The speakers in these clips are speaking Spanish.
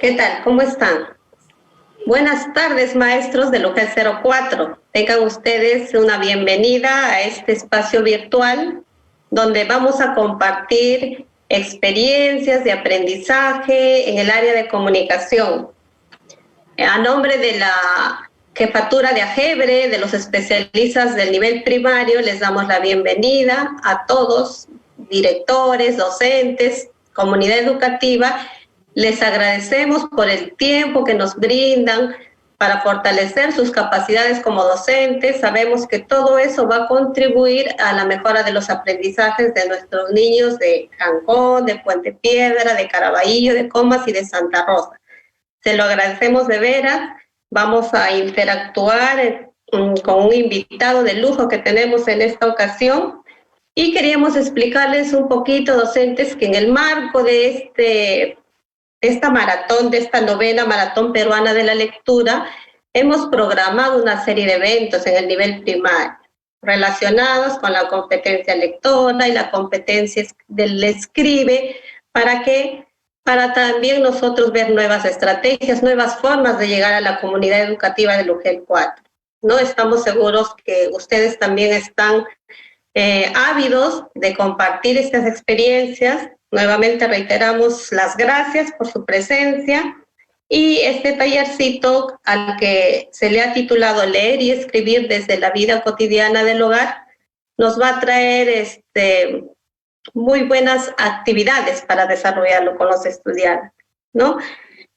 ¿Qué tal? ¿Cómo están? Buenas tardes, maestros de Local 04. Tengan ustedes una bienvenida a este espacio virtual donde vamos a compartir experiencias de aprendizaje en el área de comunicación. A nombre de la Jefatura de AGEBRE, de los especialistas del nivel primario, les damos la bienvenida a todos, directores, docentes, comunidad educativa. Les agradecemos por el tiempo que nos brindan para fortalecer sus capacidades como docentes. Sabemos que todo eso va a contribuir a la mejora de los aprendizajes de nuestros niños de Cancón, de Puente Piedra, de Caraballo, de Comas y de Santa Rosa. Se lo agradecemos de veras. Vamos a interactuar con un invitado de lujo que tenemos en esta ocasión y queríamos explicarles un poquito, docentes, que en el marco de esta maratón, de esta novena maratón peruana de la lectura, hemos programado una serie de eventos en el nivel primario relacionados con la competencia lectora y la competencia del escribe, para también nosotros ver nuevas estrategias, nuevas formas de llegar a la comunidad educativa del UGEL 4. ¿No? Estamos seguros que ustedes también están ávidos de compartir estas experiencias. Nuevamente reiteramos las gracias por su presencia y este tallercito al que se le ha titulado Leer y Escribir desde la vida cotidiana del hogar nos va a traer muy buenas actividades para desarrollarlo con los estudiantes, ¿no?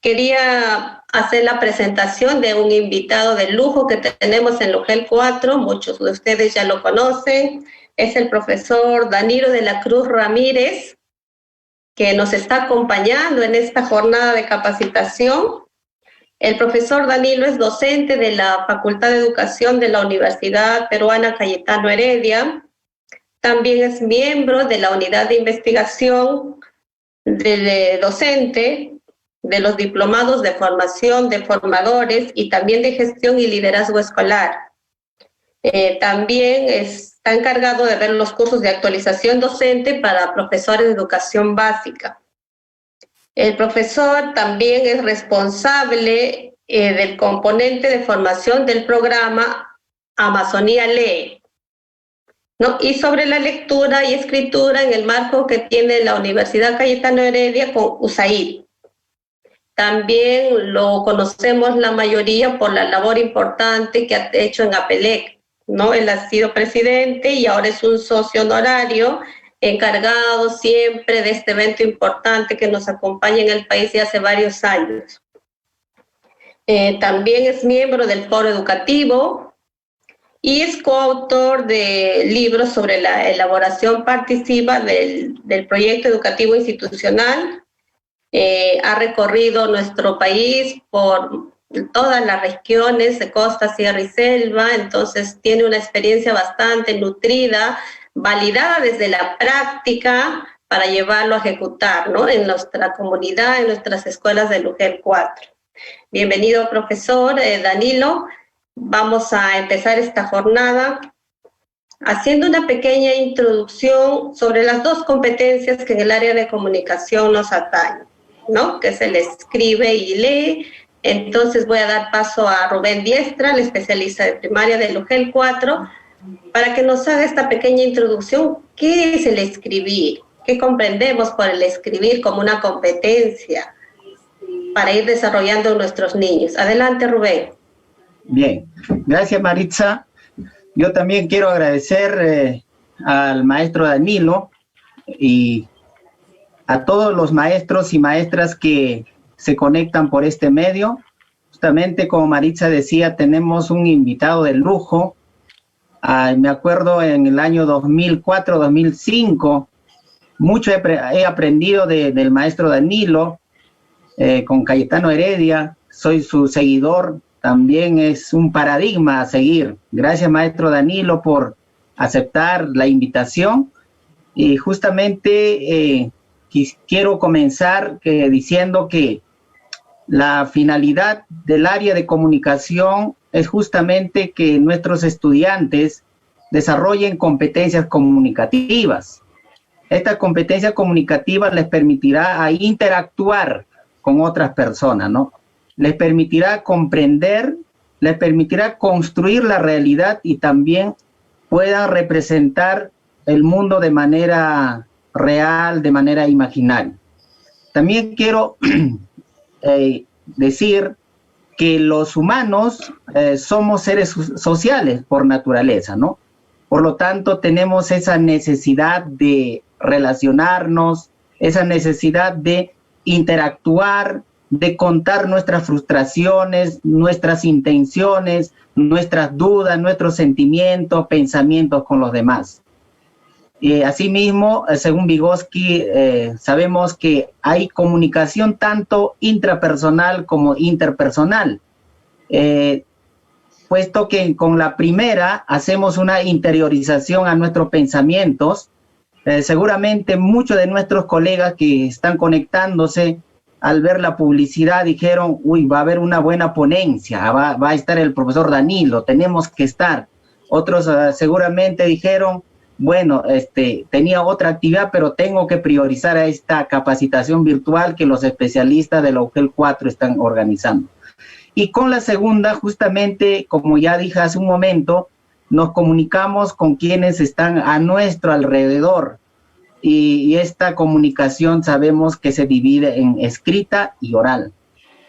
Quería hacer la presentación de un invitado de lujo que tenemos en UGEL 4, muchos de ustedes ya lo conocen, es el profesor Danilo de la Cruz Ramírez, que nos está acompañando en esta jornada de capacitación. El profesor Danilo es docente de la Facultad de Educación de la Universidad Peruana Cayetano Heredia. También es miembro de la Unidad de Investigación de docente de los diplomados de formación de formadores y también de gestión y liderazgo escolar. También está encargado de ver los cursos de actualización docente para profesores de educación básica. El profesor también es responsable del componente de formación del programa Amazonía Lee, ¿no? Y sobre la lectura y escritura en el marco que tiene la Universidad Cayetano Heredia con USAID. También lo conocemos la mayoría por la labor importante que ha hecho en APELEC, ¿no? Él ha sido presidente y ahora es un socio honorario encargado siempre de este evento importante que nos acompaña en el país de hace varios años. También es miembro del Foro Educativo y es coautor de libros sobre la elaboración participativa del proyecto educativo institucional. Ha recorrido nuestro país por todas las regiones de costa, sierra y selva, entonces tiene una experiencia bastante nutrida, validada desde la práctica para llevarlo a ejecutar, ¿no? En nuestra comunidad, en nuestras escuelas del UGEL 4. Bienvenido, profesor Danilo. Vamos a empezar esta jornada haciendo una pequeña introducción sobre las dos competencias que en el área de comunicación nos atañen, ¿no? Que es el escribe y lee. Entonces voy a dar paso a Rubén Diestra, el especialista de primaria del UGEL 4, para que nos haga esta pequeña introducción. ¿Qué es el escribir? ¿Qué comprendemos por el escribir como una competencia para ir desarrollando en nuestros niños? Adelante, Rubén. Bien, gracias, Maritza. Yo también quiero agradecer al maestro Danilo y a todos los maestros y maestras que se conectan por este medio. Justamente como Maritza decía, tenemos un invitado de lujo. Me acuerdo en el año 2004, 2005, mucho he aprendido del maestro Danilo, con Cayetano Heredia. Soy su seguidor, también es un paradigma a seguir. Gracias, maestro Danilo, por aceptar la invitación. Y justamente quiero comenzar diciendo que la finalidad del área de comunicación es justamente que nuestros estudiantes desarrollen competencias comunicativas. Estas competencias comunicativas les permitirá a interactuar con otras personas, ¿no? Les permitirá comprender, les permitirá construir la realidad y también puedan representar el mundo de manera real, de manera imaginaria. También quiero decir que los humanos somos seres sociales por naturaleza, ¿no? Por lo tanto, tenemos esa necesidad de relacionarnos, esa necesidad de interactuar, de contar nuestras frustraciones, nuestras intenciones, nuestras dudas, nuestros sentimientos, pensamientos con los demás. Asimismo, según Vygotsky, sabemos que hay comunicación tanto intrapersonal como interpersonal, puesto que con la primera hacemos una interiorización a nuestros pensamientos. Seguramente muchos de nuestros colegas que están conectándose al ver la publicidad dijeron, uy, va a haber una buena ponencia, va a estar el profesor Danilo, tenemos que estar. Otros seguramente dijeron, bueno, tenía otra actividad, pero tengo que priorizar a esta capacitación virtual que los especialistas de la UGEL 4 están organizando. Y con la segunda, justamente, como ya dije hace un momento, nos comunicamos con quienes están a nuestro alrededor. Y esta comunicación sabemos que se divide en escrita y oral.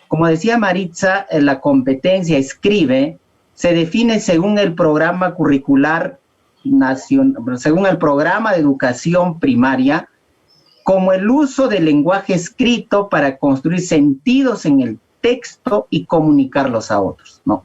Como decía Maritza, la competencia escribe se define según el programa curricular nacional, según el programa de educación primaria, como el uso del lenguaje escrito para construir sentidos en el texto y comunicarlos a otros, ¿no?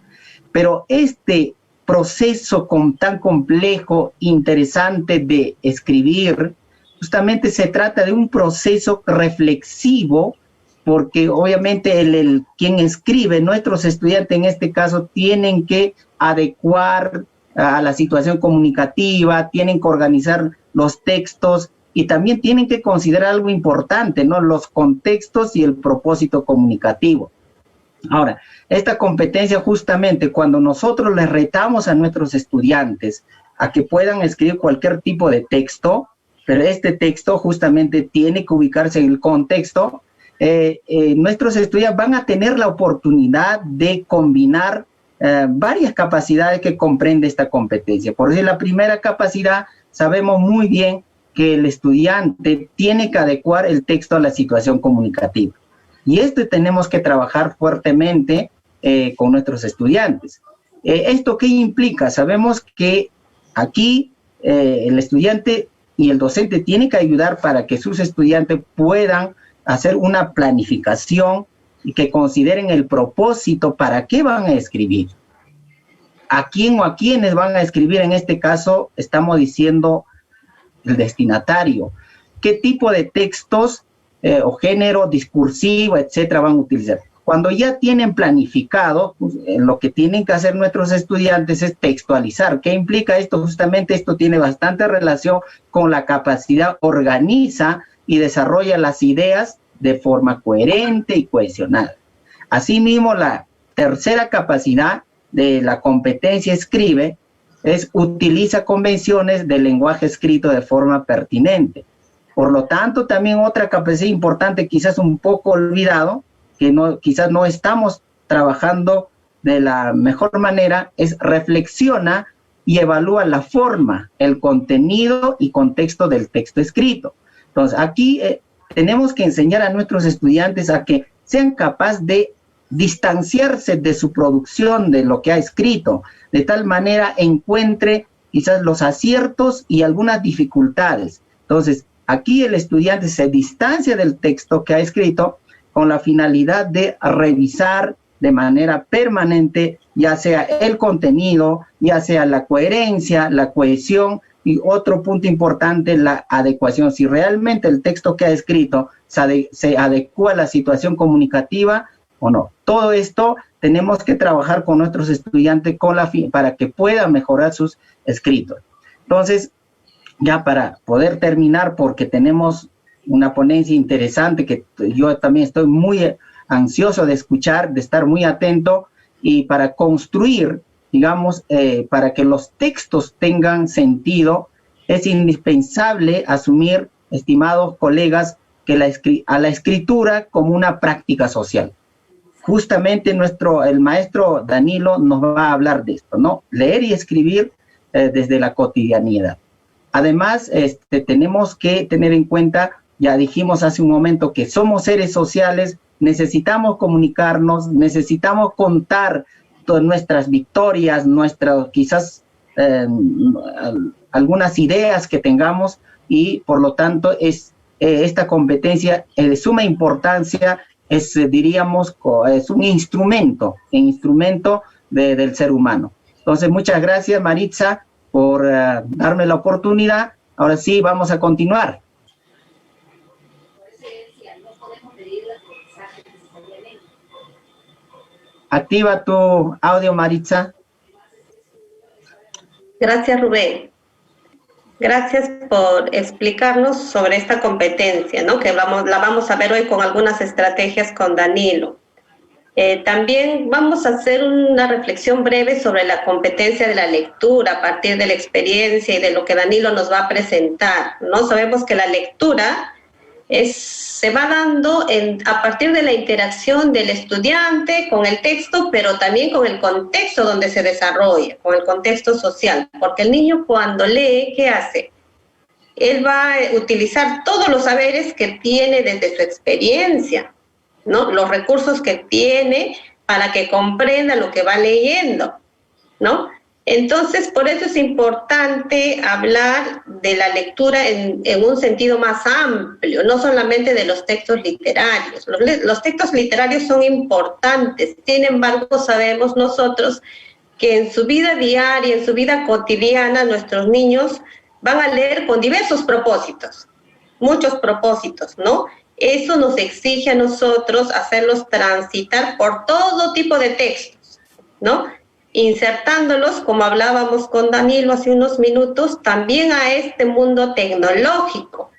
Pero este proceso tan complejo, interesante de escribir, justamente se trata de un proceso reflexivo, porque obviamente quien escribe, nuestros estudiantes en este caso, tienen que adecuar a la situación comunicativa, tienen que organizar los textos y también tienen que considerar algo importante, ¿no? Los contextos y el propósito comunicativo. Ahora, esta competencia justamente cuando nosotros les retamos a nuestros estudiantes a que puedan escribir cualquier tipo de texto, pero este texto justamente tiene que ubicarse en el contexto, nuestros estudiantes van a tener la oportunidad de combinar varias capacidades que comprende esta competencia. Por decir, la primera capacidad, sabemos muy bien que el estudiante tiene que adecuar el texto a la situación comunicativa. Y esto tenemos que trabajar fuertemente con nuestros estudiantes. ¿Esto qué implica? Sabemos que aquí el estudiante y el docente tienen que ayudar para que sus estudiantes puedan hacer una planificación y que consideren el propósito para qué van a escribir. ¿A quién o a quiénes van a escribir? En este caso estamos diciendo el destinatario. ¿Qué tipo de textos o género discursivo, etcétera, van a utilizar? Cuando ya tienen planificado, pues, lo que tienen que hacer nuestros estudiantes es textualizar. ¿Qué implica esto? Justamente esto tiene bastante relación con la capacidad, organiza y desarrolla las ideas de forma coherente y cohesionada. Asimismo, la tercera capacidad de la competencia escribe es utiliza convenciones del lenguaje escrito de forma pertinente. Por lo tanto, también otra capacidad importante, quizás un poco olvidado, que quizás no estamos trabajando de la mejor manera, es reflexiona y evalúa la forma, el contenido y contexto del texto escrito. Entonces, aquí tenemos que enseñar a nuestros estudiantes a que sean capaces de distanciarse de su producción, de lo que ha escrito, de tal manera encuentre quizás los aciertos y algunas dificultades. Entonces, aquí el estudiante se distancia del texto que ha escrito con la finalidad de revisar de manera permanente, ya sea el contenido, ya sea la coherencia, la cohesión, y otro punto importante, la adecuación. Si realmente el texto que ha escrito se adecua a la situación comunicativa o no. Todo esto tenemos que trabajar con nuestros estudiantes para que puedan mejorar sus escritos. Entonces, ya para poder terminar, porque tenemos una ponencia interesante que yo también estoy muy ansioso de escuchar, de estar muy atento, y para construir, digamos, para que los textos tengan sentido, es indispensable asumir, estimados colegas, a la escritura como una práctica social. Justamente el maestro Danilo nos va a hablar de esto, ¿no? Leer y escribir desde la cotidianidad. Además, tenemos que tener en cuenta, ya dijimos hace un momento, que somos seres sociales, necesitamos comunicarnos, necesitamos contar todas nuestras victorias, quizás algunas ideas que tengamos, y por lo tanto esta competencia es de suma importancia, diríamos, es un instrumento del ser humano. Entonces, muchas gracias, Maritza, por darme la oportunidad. Ahora sí, vamos a continuar. Activa tu audio, Maritza. Gracias, Rubén. Gracias por explicarnos sobre esta competencia, ¿no? Que la vamos a ver hoy con algunas estrategias con Danilo. También vamos a hacer una reflexión breve sobre la competencia de la lectura a partir de la experiencia y de lo que Danilo nos va a presentar, ¿no? Sabemos que la lectura se va dando a partir de la interacción del estudiante con el texto, pero también con el contexto donde se desarrolla, con el contexto social. Porque el niño cuando lee, ¿qué hace? Él va a utilizar todos los saberes que tiene desde su experiencia, ¿no? Los recursos que tiene para que comprenda lo que va leyendo, ¿no? Entonces, por eso es importante hablar de la lectura en un sentido más amplio, no solamente de los textos literarios. Los textos literarios son importantes, sin embargo, sabemos nosotros que en su vida diaria, en su vida cotidiana, nuestros niños van a leer con diversos propósitos, muchos propósitos, ¿no? Eso nos exige a nosotros hacerlos transitar por todo tipo de textos, ¿no? Insertándolos, como hablábamos con Danilo hace unos minutos, también a este mundo tecnológico,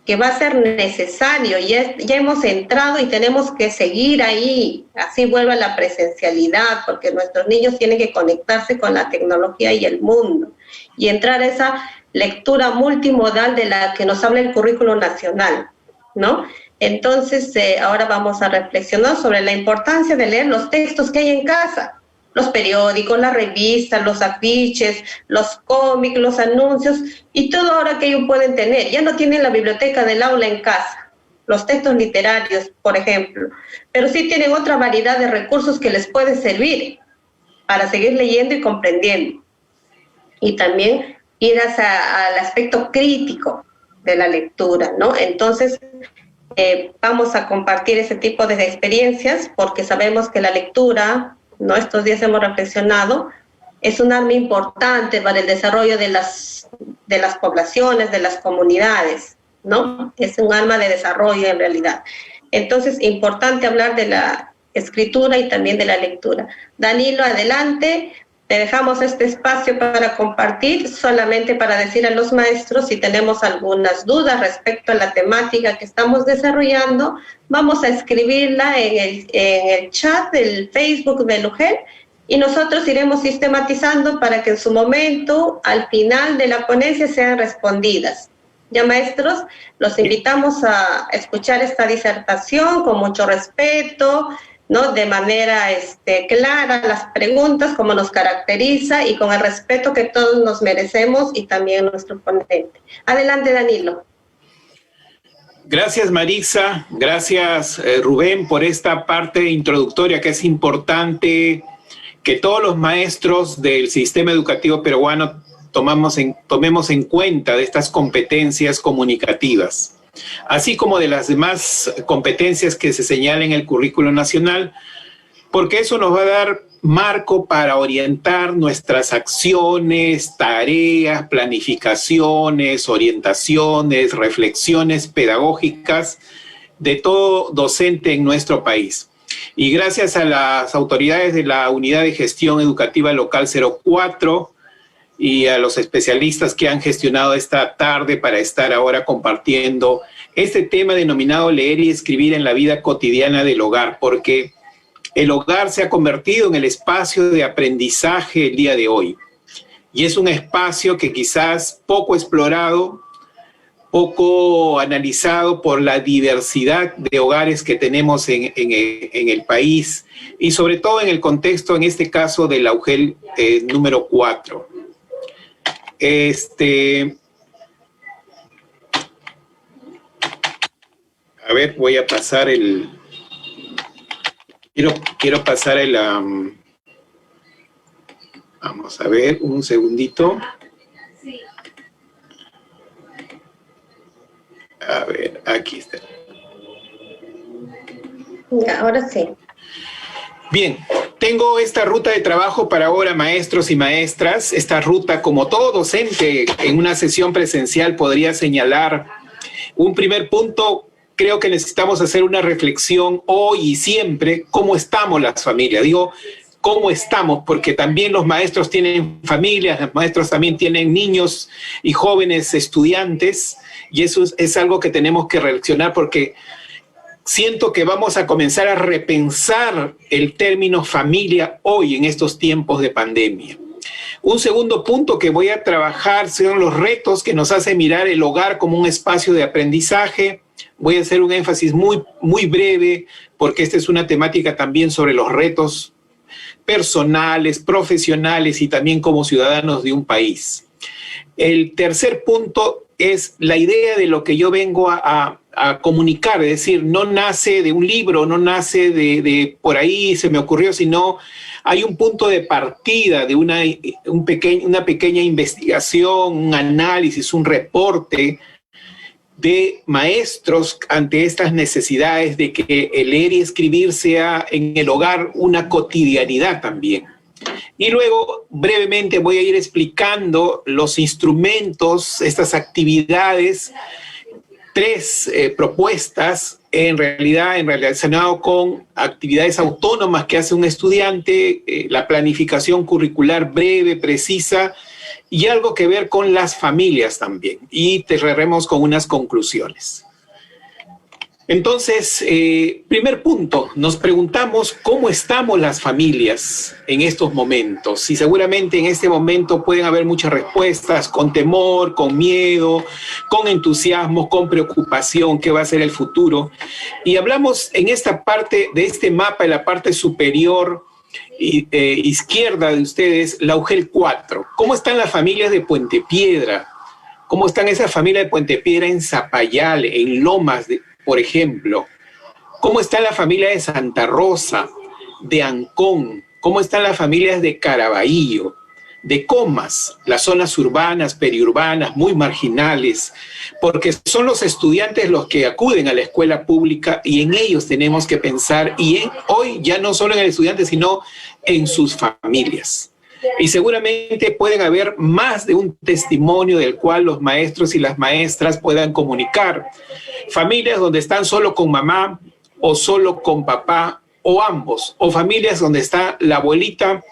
que va a ser necesario. Ya hemos entrado y tenemos que seguir ahí, así vuelva la presencialidad, porque nuestros niños tienen que conectarse con la tecnología y el mundo, y entrar a esa lectura multimodal de la que nos habla el currículo nacional, ¿no? Entonces, ahora vamos a reflexionar sobre la importancia de leer los textos que hay en casa, los periódicos, las revistas, los afiches, los cómics, los anuncios y todo ahora que ellos pueden tener. Ya no tienen la biblioteca del aula en casa, los textos literarios, por ejemplo, pero sí tienen otra variedad de recursos que les puede servir para seguir leyendo y comprendiendo. Y también ir al aspecto crítico de la lectura, ¿no? Entonces, vamos a compartir ese tipo de experiencias porque sabemos que la lectura, ¿no? Estos días hemos reflexionado, es un arma importante para el desarrollo de las poblaciones, de las comunidades, ¿no? Es un arma de desarrollo en realidad. Entonces, importante hablar de la escritura y también de la lectura. Danilo, adelante. Te dejamos este espacio para compartir, solamente para decir a los maestros si tenemos algunas dudas respecto a la temática que estamos desarrollando, vamos a escribirla en el chat del Facebook de UGEL y nosotros iremos sistematizando para que en su momento, al final de la ponencia, sean respondidas. Ya, maestros, los invitamos a escuchar esta disertación con mucho respeto, ¿no? De manera clara las preguntas, como nos caracteriza, y con el respeto que todos nos merecemos y también nuestro ponente. Adelante, Danilo. Gracias, Maritza. Gracias, Rubén, por esta parte introductoria que es importante que todos los maestros del sistema educativo peruano tomemos en cuenta de estas competencias comunicativas, así como de las demás competencias que se señalan en el currículo nacional, porque eso nos va a dar marco para orientar nuestras acciones, tareas, planificaciones, orientaciones, reflexiones pedagógicas de todo docente en nuestro país. Y gracias a las autoridades de la Unidad de Gestión Educativa Local 04 y a los especialistas que han gestionado esta tarde para estar ahora compartiendo este tema denominado leer y escribir en la vida cotidiana del hogar, porque el hogar se ha convertido en el espacio de aprendizaje el día de hoy. Y es un espacio que quizás poco explorado poco analizado por la diversidad de hogares que tenemos en el país y sobre todo en el contexto, en este caso, del UGEL número 4. A ver, voy a pasar el... Quiero pasar el... vamos a ver, un segundito. A ver, aquí está. Ahora sí. Bien, tengo esta ruta de trabajo para ahora, maestros y maestras. Esta ruta, como todo docente en una sesión presencial podría señalar, un primer punto, creo que necesitamos hacer una reflexión hoy y siempre, ¿cómo estamos las familias? Digo, ¿cómo estamos? Porque también los maestros tienen familias, los maestros también tienen niños y jóvenes estudiantes, y eso es algo que tenemos que reflexionar porque siento que vamos a comenzar a repensar el término familia hoy en estos tiempos de pandemia. Un segundo punto que voy a trabajar son los retos que nos hacen mirar el hogar como un espacio de aprendizaje. Voy a hacer un énfasis muy breve porque esta es una temática también sobre los retos personales, profesionales y también como ciudadanos de un país. El tercer punto es la idea de lo que yo vengo a comunicar, es decir, no nace de un libro, no nace de por ahí se me ocurrió, sino hay un punto de partida de una pequeña investigación, un análisis, un reporte de maestros ante estas necesidades de que el leer y escribir sea en el hogar una cotidianidad también. Y luego, brevemente, voy a ir explicando los instrumentos, estas actividades, 3 propuestas, en realidad relacionado con actividades autónomas que hace un estudiante, la planificación curricular breve, precisa, y algo que ver con las familias también. Y cerraremos con unas conclusiones. Entonces, primer punto, nos preguntamos cómo estamos las familias en estos momentos. Y seguramente en este momento pueden haber muchas respuestas, con temor, con miedo, con entusiasmo, con preocupación, qué va a ser el futuro. Y hablamos en esta parte de este mapa, en la parte superior izquierda de ustedes, la UGEL 4. ¿Cómo están las familias de Puente Piedra? ¿Cómo están esas familias de Puente Piedra en Zapayal, en Lomas, por ejemplo? ¿Cómo está la familia de Santa Rosa, de Ancón? ¿Cómo están las familias de Caraballo, de Comas, las zonas urbanas, periurbanas, muy marginales? Porque son los estudiantes los que acuden a la escuela pública y en ellos tenemos que pensar, y hoy ya no solo en el estudiante, sino en sus familias. Y seguramente pueden haber más de un testimonio del cual los maestros y las maestras puedan comunicar. Familias donde están solo con mamá o solo con papá o ambos, o familias donde está la abuelita,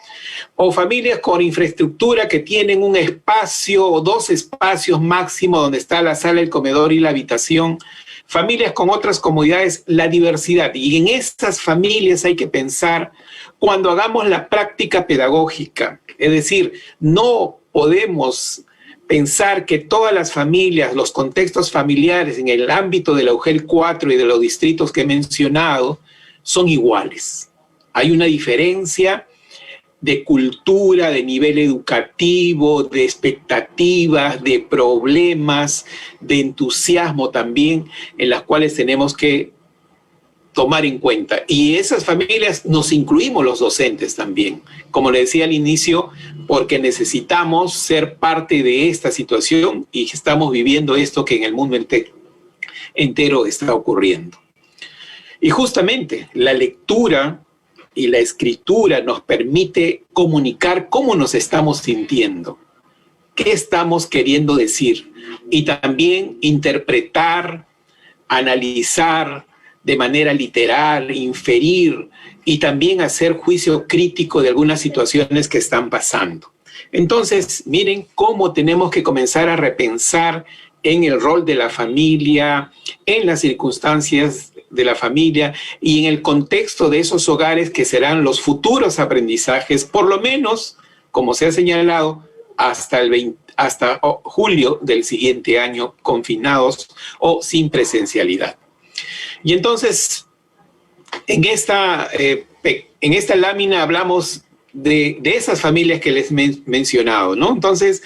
o familias con infraestructura que tienen un espacio o 2 espacios máximo donde está la sala, el comedor y la habitación, familias con otras comodidades, la diversidad. Y en estas familias hay que pensar cuando hagamos la práctica pedagógica. Es decir, no podemos pensar que todas las familias, los contextos familiares en el ámbito de la UGEL 4 y de los distritos que he mencionado son iguales. Hay una diferencia de cultura, de nivel educativo, de expectativas, de problemas, de entusiasmo también, en las cuales tenemos que tomar en cuenta. Y esas familias nos incluimos los docentes también, como le decía al inicio, porque necesitamos ser parte de esta situación y estamos viviendo esto que en el mundo entero está ocurriendo. Y justamente la lectura y la escritura nos permite comunicar cómo nos estamos sintiendo, qué estamos queriendo decir, y también interpretar, analizar de manera literal, inferir y también hacer juicio crítico de algunas situaciones que están pasando. Entonces, miren cómo tenemos que comenzar a repensar en el rol de la familia, en las circunstancias de la familia y en el contexto de esos hogares que serán los futuros aprendizajes, por lo menos, como se ha señalado, hasta hasta julio del siguiente año confinados o sin presencialidad. Y entonces, en esta lámina hablamos de esas familias que les he mencionado, ¿no? Entonces,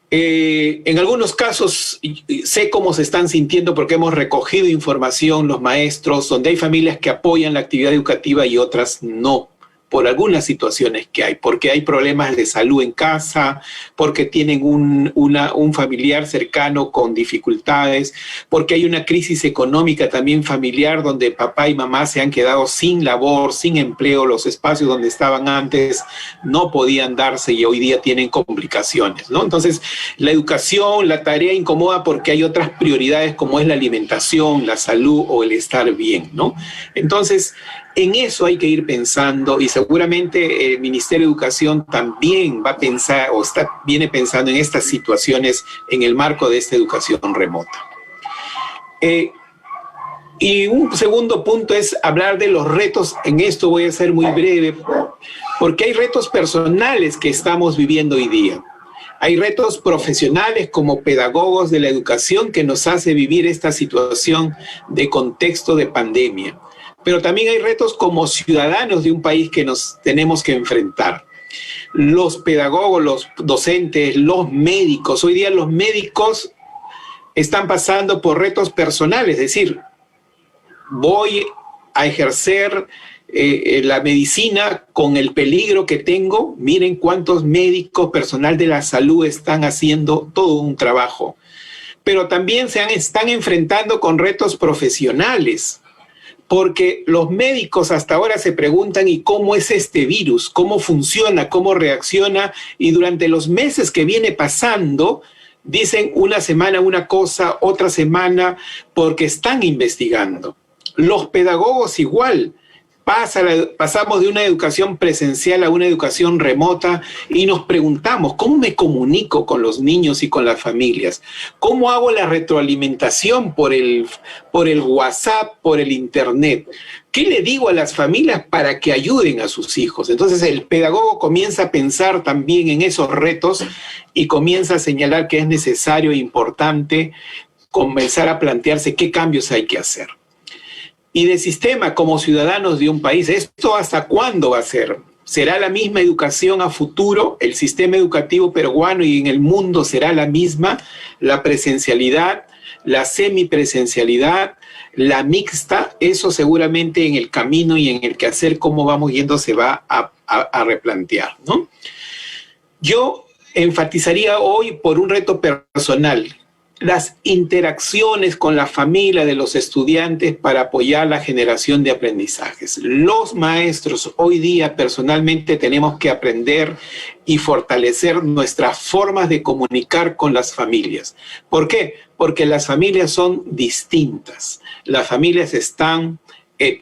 en algunos casos sé cómo se están sintiendo porque hemos recogido información los maestros, donde hay familias que apoyan la actividad educativa y otras no, por algunas situaciones que hay, porque hay problemas de salud en casa, porque tienen un familiar cercano con dificultades, porque hay una crisis económica también familiar donde papá y mamá se han quedado sin labor, sin empleo, los espacios donde estaban antes no podían darse y hoy día tienen complicaciones, ¿no? Entonces, la educación, la tarea incomoda porque hay otras prioridades como es la alimentación, la salud o el estar bien, ¿no? Entonces, en eso hay que ir pensando y seguramente el Ministerio de Educación también va a pensar o viene pensando en estas situaciones en el marco de esta educación remota. Y un segundo punto es hablar de los retos. En esto voy a ser muy breve porque hay retos personales que estamos viviendo hoy día. Hay retos profesionales como pedagogos de la educación que nos hace vivir esta situación de contexto de pandemia. Pero también hay retos como ciudadanos de un país que nos tenemos que enfrentar. Los pedagogos, los docentes, los médicos. Hoy día los médicos están pasando por retos personales, es decir, voy a ejercer la medicina con el peligro que tengo. Miren cuántos médicos, personal de la salud están haciendo todo un trabajo. Pero también están enfrentando con retos profesionales. Porque los médicos hasta ahora se preguntan ¿y cómo es este virus? ¿Cómo funciona? ¿Cómo reacciona? Y durante los meses que viene pasando, dicen una semana una cosa, otra semana, porque están investigando. Los pedagogos igual. Pasamos de una educación presencial a una educación remota y nos preguntamos, ¿cómo me comunico con los niños y con las familias? ¿Cómo hago la retroalimentación por el WhatsApp, por el Internet? ¿Qué le digo a las familias para que ayuden a sus hijos? Entonces el pedagogo comienza a pensar también en esos retos y comienza a señalar que es necesario e importante comenzar a plantearse qué cambios hay que hacer. Y de sistema, como ciudadanos de un país, ¿esto hasta cuándo va a ser? ¿Será la misma educación a futuro? ¿El sistema educativo peruano y en el mundo será la misma? ¿La presencialidad, la semipresencialidad, la mixta? Eso seguramente en el camino y en el quehacer, cómo vamos yendo, se va a replantear, ¿no? Yo enfatizaría hoy por un reto personal, las interacciones con la familia de los estudiantes para apoyar la generación de aprendizajes. Los maestros hoy día personalmente tenemos que aprender y fortalecer nuestras formas de comunicar con las familias. ¿Por qué? Porque las familias son distintas. Las familias están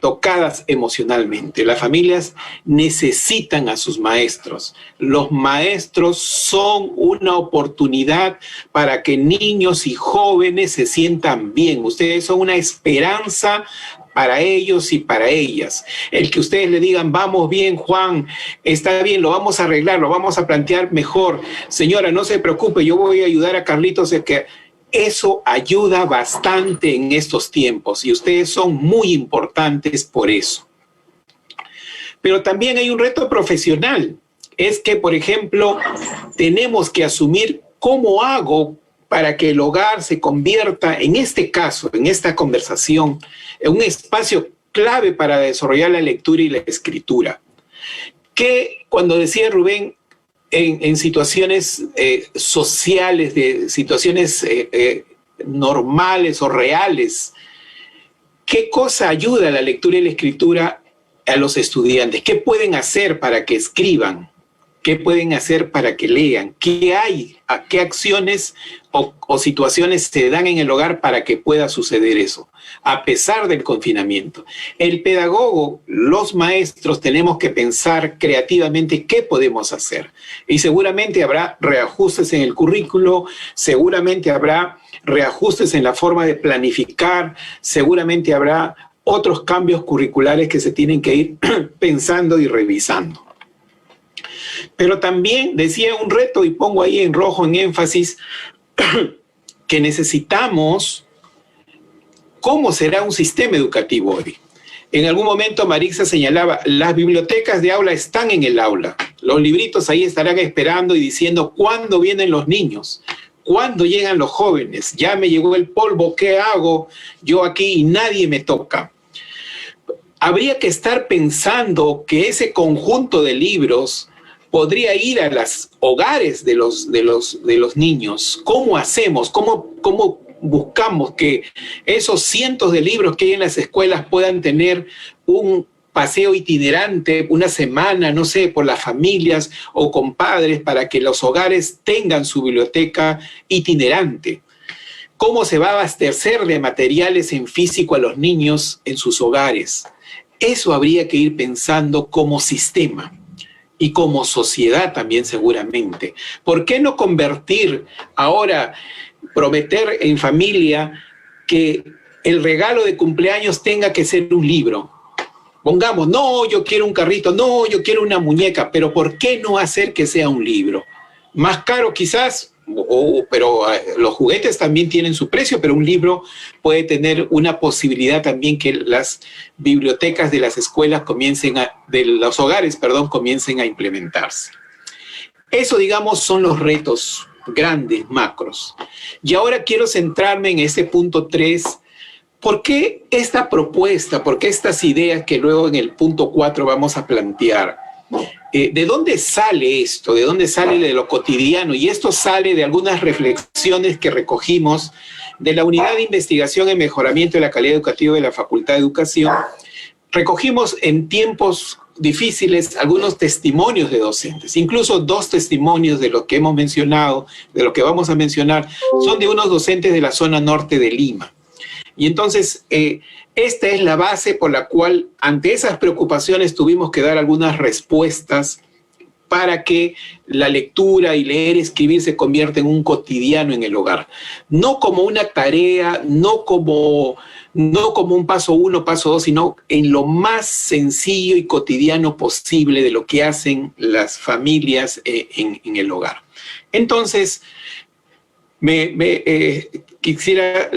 tocadas emocionalmente. Las familias necesitan a sus maestros. Los maestros son una oportunidad para que niños y jóvenes se sientan bien. Ustedes son una esperanza para ellos y para ellas. El que ustedes le digan, vamos bien, Juan, está bien, lo vamos a arreglar, lo vamos a plantear mejor. Señora, no se preocupe, yo voy a ayudar a Carlitos a que... Eso ayuda bastante en estos tiempos y ustedes son muy importantes por eso. Pero también hay un reto profesional. Es que, por ejemplo, tenemos que asumir cómo hago para que el hogar se convierta, en este caso, en esta conversación, en un espacio clave para desarrollar la lectura y la escritura. Que cuando decía Rubén, en situaciones sociales, de situaciones normales o reales, ¿qué cosa ayuda a la lectura y la escritura a los estudiantes? ¿Qué pueden hacer para que escriban? ¿Qué pueden hacer para que lean? ¿Qué hay? ¿A qué acciones o situaciones se dan en el hogar para que pueda suceder eso? A pesar del confinamiento. El pedagogo, los maestros, tenemos que pensar creativamente qué podemos hacer. Y seguramente habrá reajustes en el currículo, seguramente habrá reajustes en la forma de planificar, seguramente habrá otros cambios curriculares que se tienen que ir pensando y revisando. Pero también decía un reto, y pongo ahí en rojo, en énfasis, que necesitamos cómo será un sistema educativo hoy. En algún momento Marixa señalaba, las bibliotecas de aula están en el aula. Los libritos ahí estarán esperando y diciendo, ¿cuándo vienen los niños? ¿Cuándo llegan los jóvenes? Ya me llegó el polvo, ¿qué hago yo aquí y nadie me toca? Habría que estar pensando que ese conjunto de libros podría ir a los hogares de los niños. ¿Cómo hacemos? ¿Cómo buscamos que esos cientos de libros que hay en las escuelas puedan tener un paseo itinerante, una semana, no sé, por las familias o con padres para que los hogares tengan su biblioteca itinerante? ¿Cómo se va a abastecer de materiales en físico a los niños en sus hogares? Eso habría que ir pensando como sistema y como sociedad también seguramente. ¿Por qué no convertir ahora, prometer en familia que el regalo de cumpleaños tenga que ser un libro? Pongamos, no, yo quiero un carrito, no, yo quiero una muñeca, pero ¿por qué no hacer que sea un libro? Más caro quizás, pero los juguetes también tienen su precio, pero un libro puede tener una posibilidad también que las bibliotecas de las escuelas de los hogares, comiencen a implementarse. Eso, digamos, son los retos grandes, macros. Y ahora quiero centrarme en ese punto 3. ¿Por qué esta propuesta? ¿Por qué estas ideas que luego en el punto 4 vamos a plantear? ¿De dónde sale esto? ¿De dónde sale de lo cotidiano? Y esto sale de algunas reflexiones que recogimos de la Unidad de Investigación en Mejoramiento de la Calidad Educativa de la Facultad de Educación. Recogimos en tiempos difíciles algunos testimonios de docentes, incluso 2 testimonios de lo que hemos mencionado, de lo que vamos a mencionar, son de unos docentes de la zona norte de Lima. Y entonces, esta es la base por la cual, ante esas preocupaciones, tuvimos que dar algunas respuestas para que la lectura y leer y escribir se convierta en un cotidiano en el hogar. No como una tarea, no como un paso 1, paso 2, sino en lo más sencillo y cotidiano posible de lo que hacen las familias en el hogar. Entonces, quisiera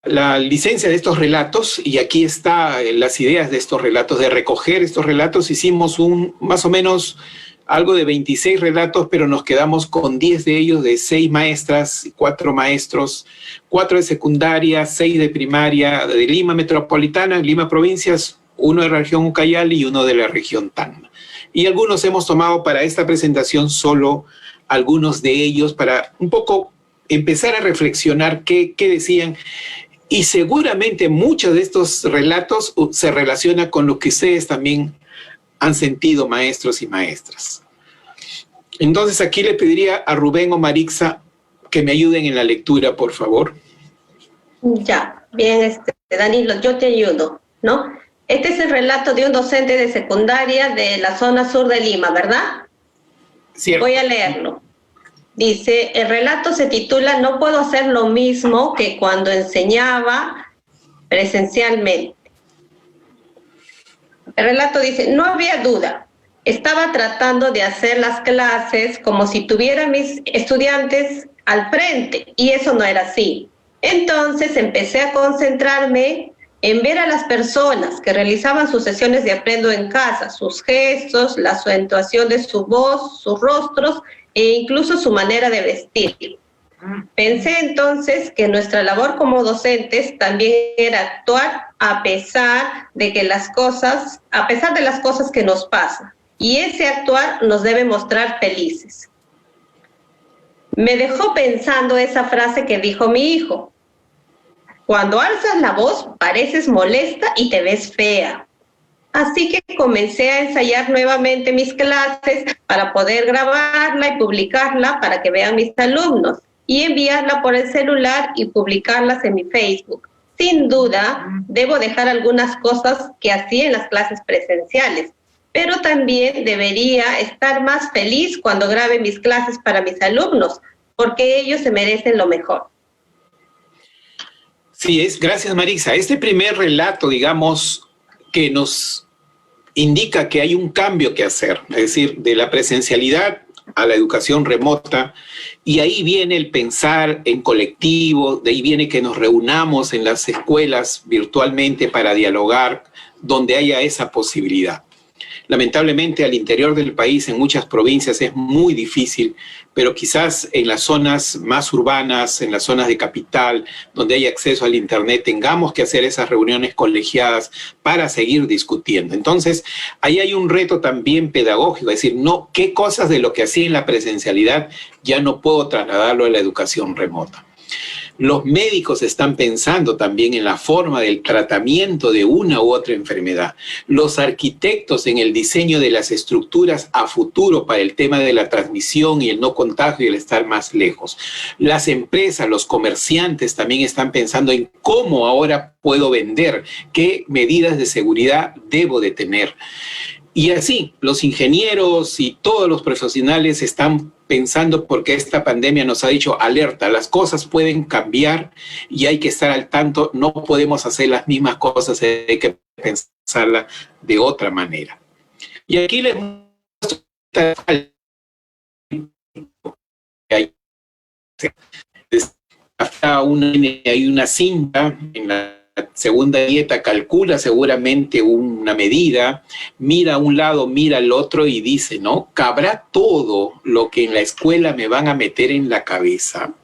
la licencia de estos relatos, y aquí están las ideas de estos relatos, de recoger estos relatos. Hicimos más o menos algo de 26 relatos, pero nos quedamos con 10 de ellos, de 6 maestras, 4 maestros, 4 de secundaria, 6 de primaria, de Lima Metropolitana, Lima Provincias, 1 de la región Ucayali y 1 de la región Tacna. Y algunos hemos tomado para esta presentación solo algunos de ellos para un poco empezar a reflexionar qué decían, y seguramente muchos de estos relatos se relacionan con lo que ustedes también han sentido, maestros y maestras. Entonces aquí le pediría a Rubén o Marixa que me ayuden en la lectura, por favor. Ya, bien, Danilo, yo te ayudo, ¿no? Este es el relato de un docente de secundaria de la zona sur de Lima, ¿verdad? Cierto. Voy a leerlo. Dice, el relato se titula "No puedo hacer lo mismo que cuando enseñaba presencialmente". El relato dice, no había duda, estaba tratando de hacer las clases como si tuviera mis estudiantes al frente, y eso no era así. Entonces empecé a concentrarme en ver a las personas que realizaban sus sesiones de Aprendo en Casa, sus gestos, la acentuación de su voz, sus rostros e incluso su manera de vestir. Pensé entonces que nuestra labor como docentes también era actuar a pesar de las cosas que nos pasan. Y ese actuar nos debe mostrar felices. Me dejó pensando esa frase que dijo mi hijo. Cuando alzas la voz, pareces molesta y te ves fea. Así que comencé a ensayar nuevamente mis clases para poder grabarla y publicarla para que vean mis alumnos, y enviarla por el celular y publicarlas en mi Facebook. Sin duda, debo dejar algunas cosas que hacía en las clases presenciales, pero también debería estar más feliz cuando grabe mis clases para mis alumnos, porque ellos se merecen lo mejor. Sí, gracias, Marixa. Este primer relato, digamos, que nos indica que hay un cambio que hacer, es decir, de la presencialidad a la educación remota, y ahí viene el pensar en colectivo, de ahí viene que nos reunamos en las escuelas virtualmente para dialogar donde haya esa posibilidad. Lamentablemente al interior del país, en muchas provincias, es muy difícil, pero quizás en las zonas más urbanas, en las zonas de capital, donde hay acceso al internet, tengamos que hacer esas reuniones colegiadas para seguir discutiendo. Entonces, ahí hay un reto también pedagógico, es decir, no, qué cosas de lo que hacía en la presencialidad ya no puedo trasladarlo a la educación remota. Los médicos están pensando también en la forma del tratamiento de una u otra enfermedad. Los arquitectos en el diseño de las estructuras a futuro para el tema de la transmisión y el no contagio y el estar más lejos. Las empresas, los comerciantes también están pensando en cómo ahora puedo vender, qué medidas de seguridad debo de tener. Y así, los ingenieros y todos los profesionales están pensando, porque esta pandemia nos ha dicho, alerta, las cosas pueden cambiar y hay que estar al tanto, no podemos hacer las mismas cosas, hay que pensarlas de otra manera. Y aquí les muestro hay una cinta en la segunda dieta, calcula seguramente una medida, mira a un lado, mira al otro y dice, ¿no? ¿Cabrá todo lo que en la escuela me van a meter en la cabeza?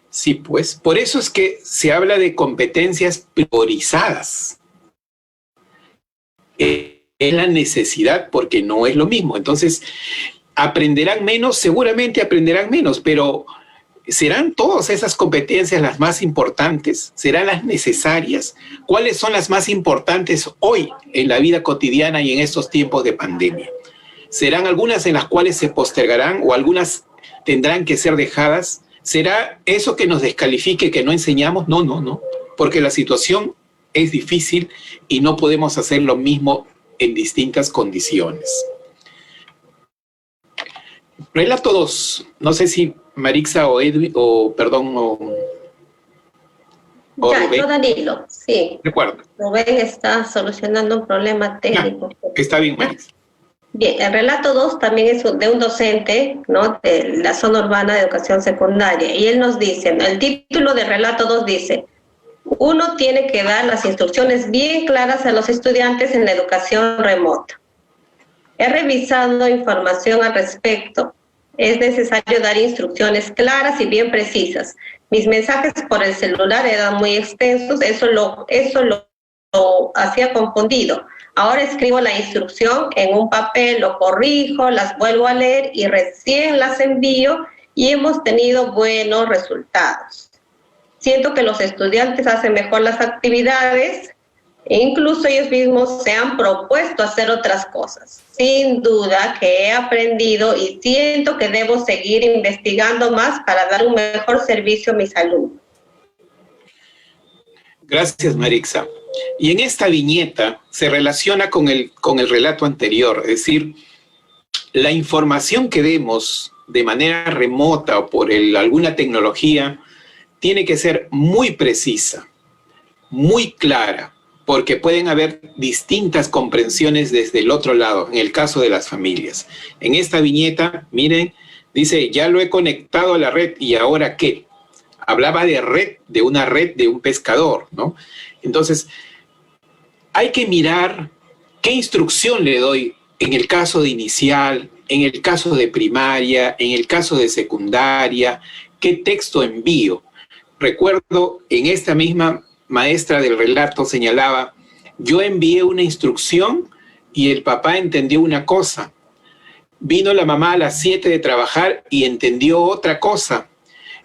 Sí, pues, por eso es que se habla de competencias priorizadas. Es la necesidad, porque no es lo mismo. Entonces, ¿aprenderán menos? Seguramente aprenderán menos, pero ¿serán todas esas competencias las más importantes? ¿Serán las necesarias? ¿Cuáles son las más importantes hoy en la vida cotidiana y en estos tiempos de pandemia? ¿Serán algunas en las cuales se postergarán o algunas tendrán que ser dejadas? ¿Será eso que nos descalifique, que no enseñamos? No, porque la situación es difícil y no podemos hacer lo mismo en distintas condiciones. Relato 2, no sé si Marixa o Edwin, yo Danilo, sí. De acuerdo. Rubén está solucionando un problema técnico. Está bien, Marixa. Bien, el relato 2 también es de un docente, ¿no?, de la zona urbana de educación secundaria, y él nos dice, el título del relato 2 dice, uno tiene que dar las instrucciones bien claras a los estudiantes en la educación remota. He revisado información al respecto. Es necesario dar instrucciones claras y bien precisas. Mis mensajes por el celular eran muy extensos, eso lo hacía confundido. Ahora escribo la instrucción en un papel, lo corrijo, las vuelvo a leer y recién las envío, y hemos tenido buenos resultados. Siento que los estudiantes hacen mejor las actividades e incluso ellos mismos se han propuesto hacer otras cosas. Sin duda que he aprendido y siento que debo seguir investigando más para dar un mejor servicio a mis alumnos. Gracias, Marixa. Y en esta viñeta se relaciona con el relato anterior, es decir, la información que demos de manera remota o por alguna tecnología tiene que ser muy precisa, muy clara, porque pueden haber distintas comprensiones desde el otro lado, en el caso de las familias. En esta viñeta, miren, dice, ya lo he conectado a la red, ¿y ahora qué? Hablaba de red, de una red de un pescador, ¿no? Entonces, hay que mirar qué instrucción le doy en el caso de inicial, en el caso de primaria, en el caso de secundaria, qué texto envío. Recuerdo, en esta misma maestra del relato señalaba, yo envié una instrucción y el papá entendió una cosa. Vino la mamá a las 7 de trabajar y entendió otra cosa.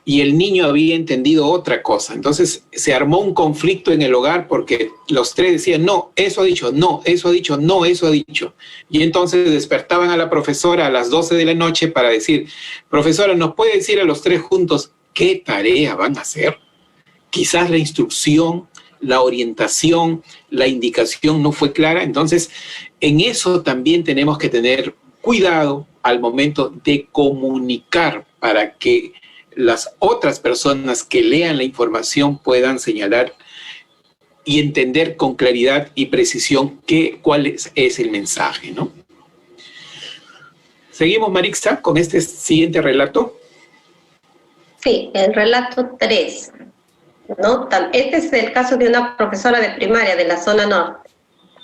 Y el niño había entendido otra cosa. Entonces se armó un conflicto en el hogar porque los tres decían, no, eso ha dicho, no, eso ha dicho, no, eso ha dicho. Y entonces despertaban a la profesora a las 12 de la noche para decir, profesora, ¿nos puede decir a los tres juntos qué tarea van a hacer? Quizás la instrucción, la orientación, la indicación no fue clara. Entonces, en eso también tenemos que tener cuidado al momento de comunicar para que las otras personas que lean la información puedan señalar y entender con claridad y precisión cuál es el mensaje, ¿no? Seguimos, Marixa, con este siguiente relato. Sí, el relato 3, ¿no? Este es el caso de una profesora de primaria de la zona norte.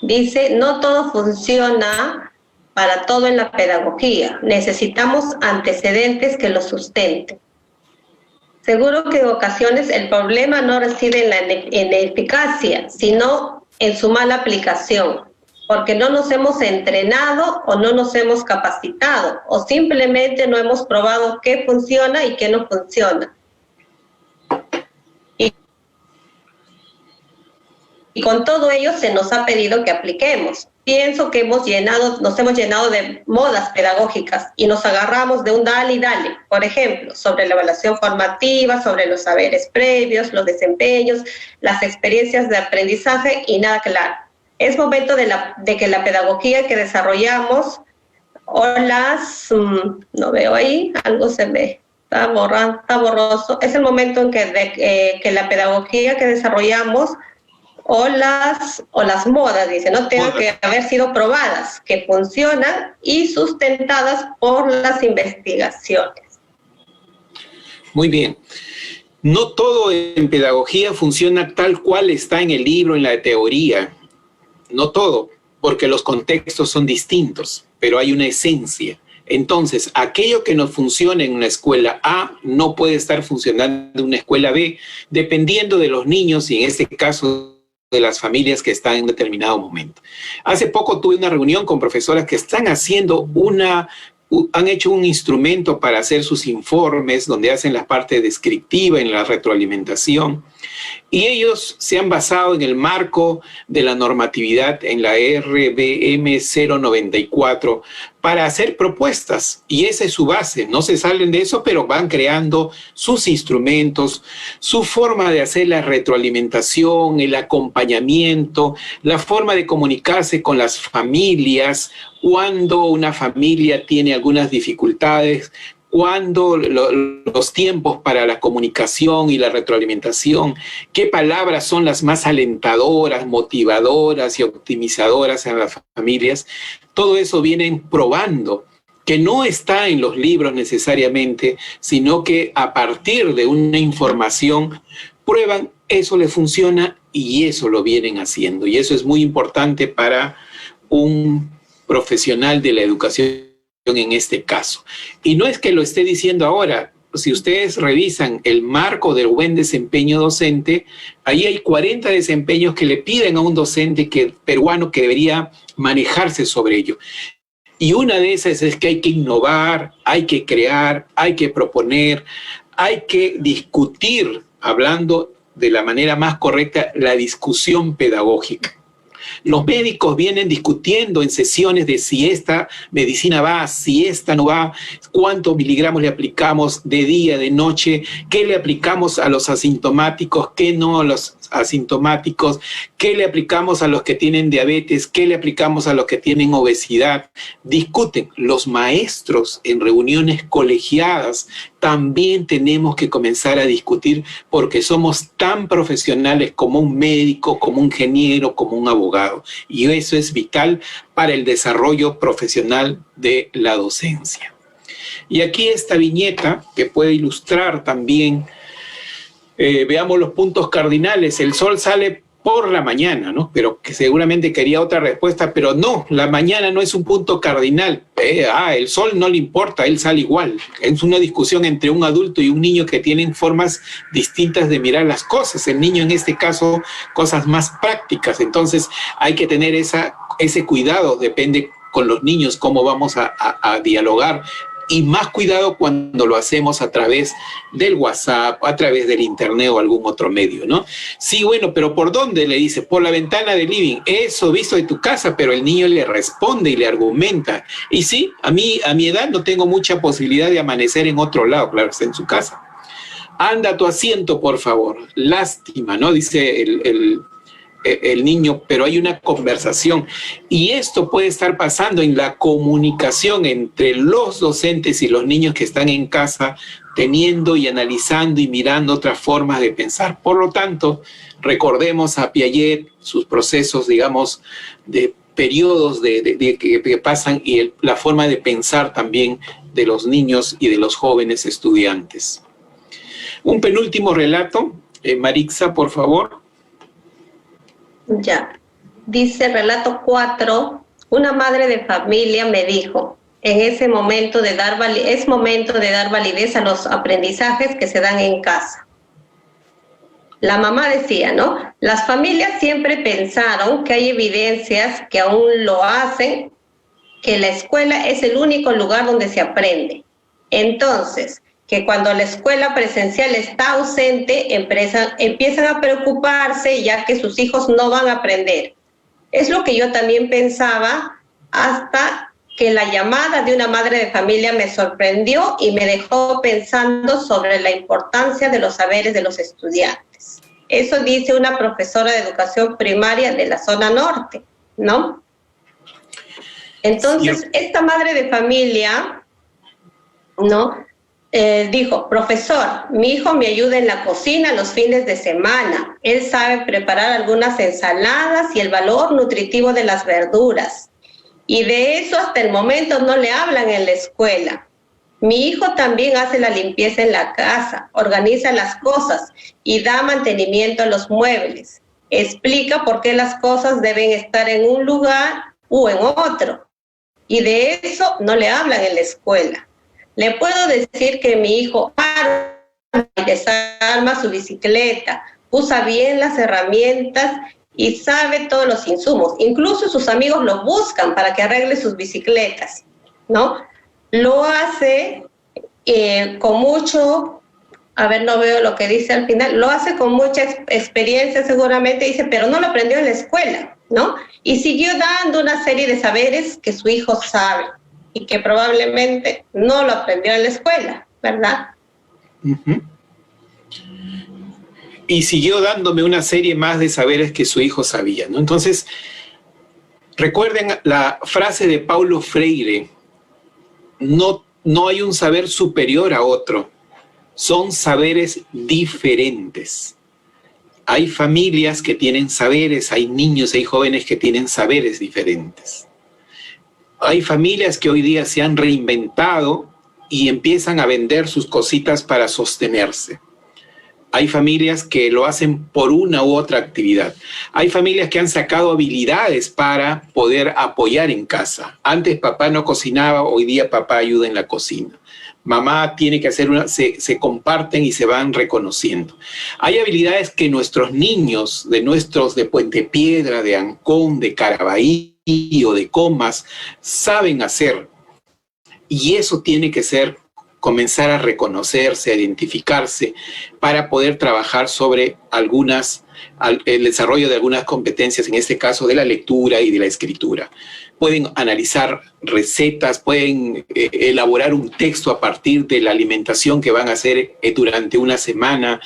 Dice, no todo funciona para todo en la pedagogía. Necesitamos antecedentes que lo sustenten. Seguro que en ocasiones el problema no reside en la eficacia, sino en su mala aplicación, porque no nos hemos entrenado o no nos hemos capacitado, o simplemente no hemos probado qué funciona y qué no funciona. Y con todo ello se nos ha pedido que apliquemos. Pienso que nos hemos llenado de modas pedagógicas y nos agarramos de un dale y dale. Por ejemplo, sobre la evaluación formativa, sobre los saberes previos, los desempeños, las experiencias de aprendizaje y nada claro. Es momento de que la pedagogía que desarrollamos no veo ahí, algo se me está borroso. Es el momento en que la pedagogía que desarrollamos o las modas, dice, no tengan que haber sido probadas, que funcionan y sustentadas por las investigaciones. Muy bien. No todo en pedagogía funciona tal cual está en el libro, en la teoría. No todo, porque los contextos son distintos, pero hay una esencia. Entonces, aquello que no funciona en una escuela A no puede estar funcionando en una escuela B, dependiendo de los niños y en este caso de las familias que están en un determinado momento. Hace poco tuve una reunión con profesoras que están haciendo han hecho un instrumento para hacer sus informes, donde hacen la parte descriptiva en la retroalimentación, y ellos se han basado en el marco de la normatividad en la RBM 094 para hacer propuestas, y esa es su base. No se salen de eso, pero van creando sus instrumentos, su forma de hacer la retroalimentación, el acompañamiento, la forma de comunicarse con las familias, cuando una familia tiene algunas dificultades, cuando los tiempos para la comunicación y la retroalimentación, qué palabras son las más alentadoras, motivadoras y optimizadoras en las familias. Todo eso vienen probando, que no está en los libros necesariamente, sino que a partir de una información prueban, eso le funciona y eso lo vienen haciendo. Y eso es muy importante para un profesional de la educación en este caso. Y no es que lo esté diciendo ahora. Si ustedes revisan el marco del buen desempeño docente, ahí hay 40 desempeños que le piden a un docente peruano que debería manejarse sobre ello. Y una de esas es que hay que innovar, hay que crear, hay que proponer, hay que discutir, hablando de la manera más correcta, la discusión pedagógica. Los médicos vienen discutiendo en sesiones de si esta medicina va, si esta no va, cuántos miligramos le aplicamos de día, de noche, qué le aplicamos a los asintomáticos, qué no a los asintomáticos, qué le aplicamos a los que tienen diabetes, qué le aplicamos a los que tienen obesidad. Discuten. Los maestros en reuniones colegiadas también tenemos que comenzar a discutir porque somos tan profesionales como un médico, como un ingeniero, como un abogado. Y eso es vital para el desarrollo profesional de la docencia. Y aquí esta viñeta que puede ilustrar también, veamos los puntos cardinales. El sol sale por la mañana, ¿no? Pero que seguramente quería otra respuesta, pero no, la mañana no es un punto cardinal. El sol no le importa, él sale igual. Es una discusión entre un adulto y un niño que tienen formas distintas de mirar las cosas. El niño en este caso, cosas más prácticas. Entonces hay que tener ese cuidado, depende con los niños cómo vamos a dialogar. Y más cuidado cuando lo hacemos a través del WhatsApp, a través del internet o algún otro medio, ¿no? Sí, bueno, pero ¿por dónde? Le dice, por la ventana del living. Eso visto de tu casa, pero el niño le responde y le argumenta. Y sí, a mi edad no tengo mucha posibilidad de amanecer en otro lado, claro, está en su casa. Anda a tu asiento, por favor. Lástima, ¿no? Dice el niño, pero hay una conversación. Y esto puede estar pasando en la comunicación entre los docentes y los niños que están en casa, teniendo y analizando y mirando otras formas de pensar. Por lo tanto, recordemos a Piaget, sus procesos, digamos, de periodos que pasan y la forma de pensar también de los niños y de los jóvenes estudiantes. Un penúltimo relato, Marixa, por favor. Ya, dice relato 4, una madre de familia me dijo, es momento de dar validez a los aprendizajes que se dan en casa. La mamá decía, ¿no? Las familias siempre pensaron que hay evidencias que aún lo hacen, que la escuela es el único lugar donde se aprende. Entonces, que cuando la escuela presencial está ausente, empiezan a preocuparse ya que sus hijos no van a aprender. Es lo que yo también pensaba hasta que la llamada de una madre de familia me sorprendió y me dejó pensando sobre la importancia de los saberes de los estudiantes. Eso dice una profesora de educación primaria de la zona norte, ¿no? Entonces, esta madre de familia, ¿no? Dijo, profesor, mi hijo me ayuda en la cocina los fines de semana. Él sabe preparar algunas ensaladas y el valor nutritivo de las verduras. Y de eso hasta el momento no le hablan en la escuela. Mi hijo también hace la limpieza en la casa, organiza las cosas y da mantenimiento a los muebles. Explica por qué las cosas deben estar en un lugar o en otro. Y de eso no le hablan en la escuela. Le puedo decir que mi hijo arma y desarma su bicicleta, usa bien las herramientas y sabe todos los insumos. Incluso sus amigos lo buscan para que arregle sus bicicletas, ¿no? Lo hace con mucho, no veo lo que dice al final, lo hace con mucha experiencia seguramente, dice, pero no lo aprendió en la escuela, ¿no? Y siguió dando una serie de saberes que su hijo sabe y que probablemente no lo aprendió en la escuela, ¿verdad? Uh-huh. Y siguió dándome una serie más de saberes que su hijo sabía, ¿no? Entonces, recuerden la frase de Paulo Freire, no hay un saber superior a otro, son saberes diferentes. Hay familias que tienen saberes, hay niños, hay jóvenes que tienen saberes diferentes. Hay familias que hoy día se han reinventado y empiezan a vender sus cositas para sostenerse. Hay familias que lo hacen por una u otra actividad. Hay familias que han sacado habilidades para poder apoyar en casa. Antes papá no cocinaba, hoy día papá ayuda en la cocina. Mamá tiene que hacer se comparten y se van reconociendo. Hay habilidades que nuestros niños, de Puente Piedra, de Ancón, de Carabalí o de Comas, saben hacer. Y eso tiene que comenzar a reconocerse, a identificarse, para poder trabajar sobre el desarrollo de algunas competencias, en este caso de la lectura y de la escritura. Pueden analizar recetas, pueden elaborar un texto a partir de la alimentación que van a hacer durante una semana,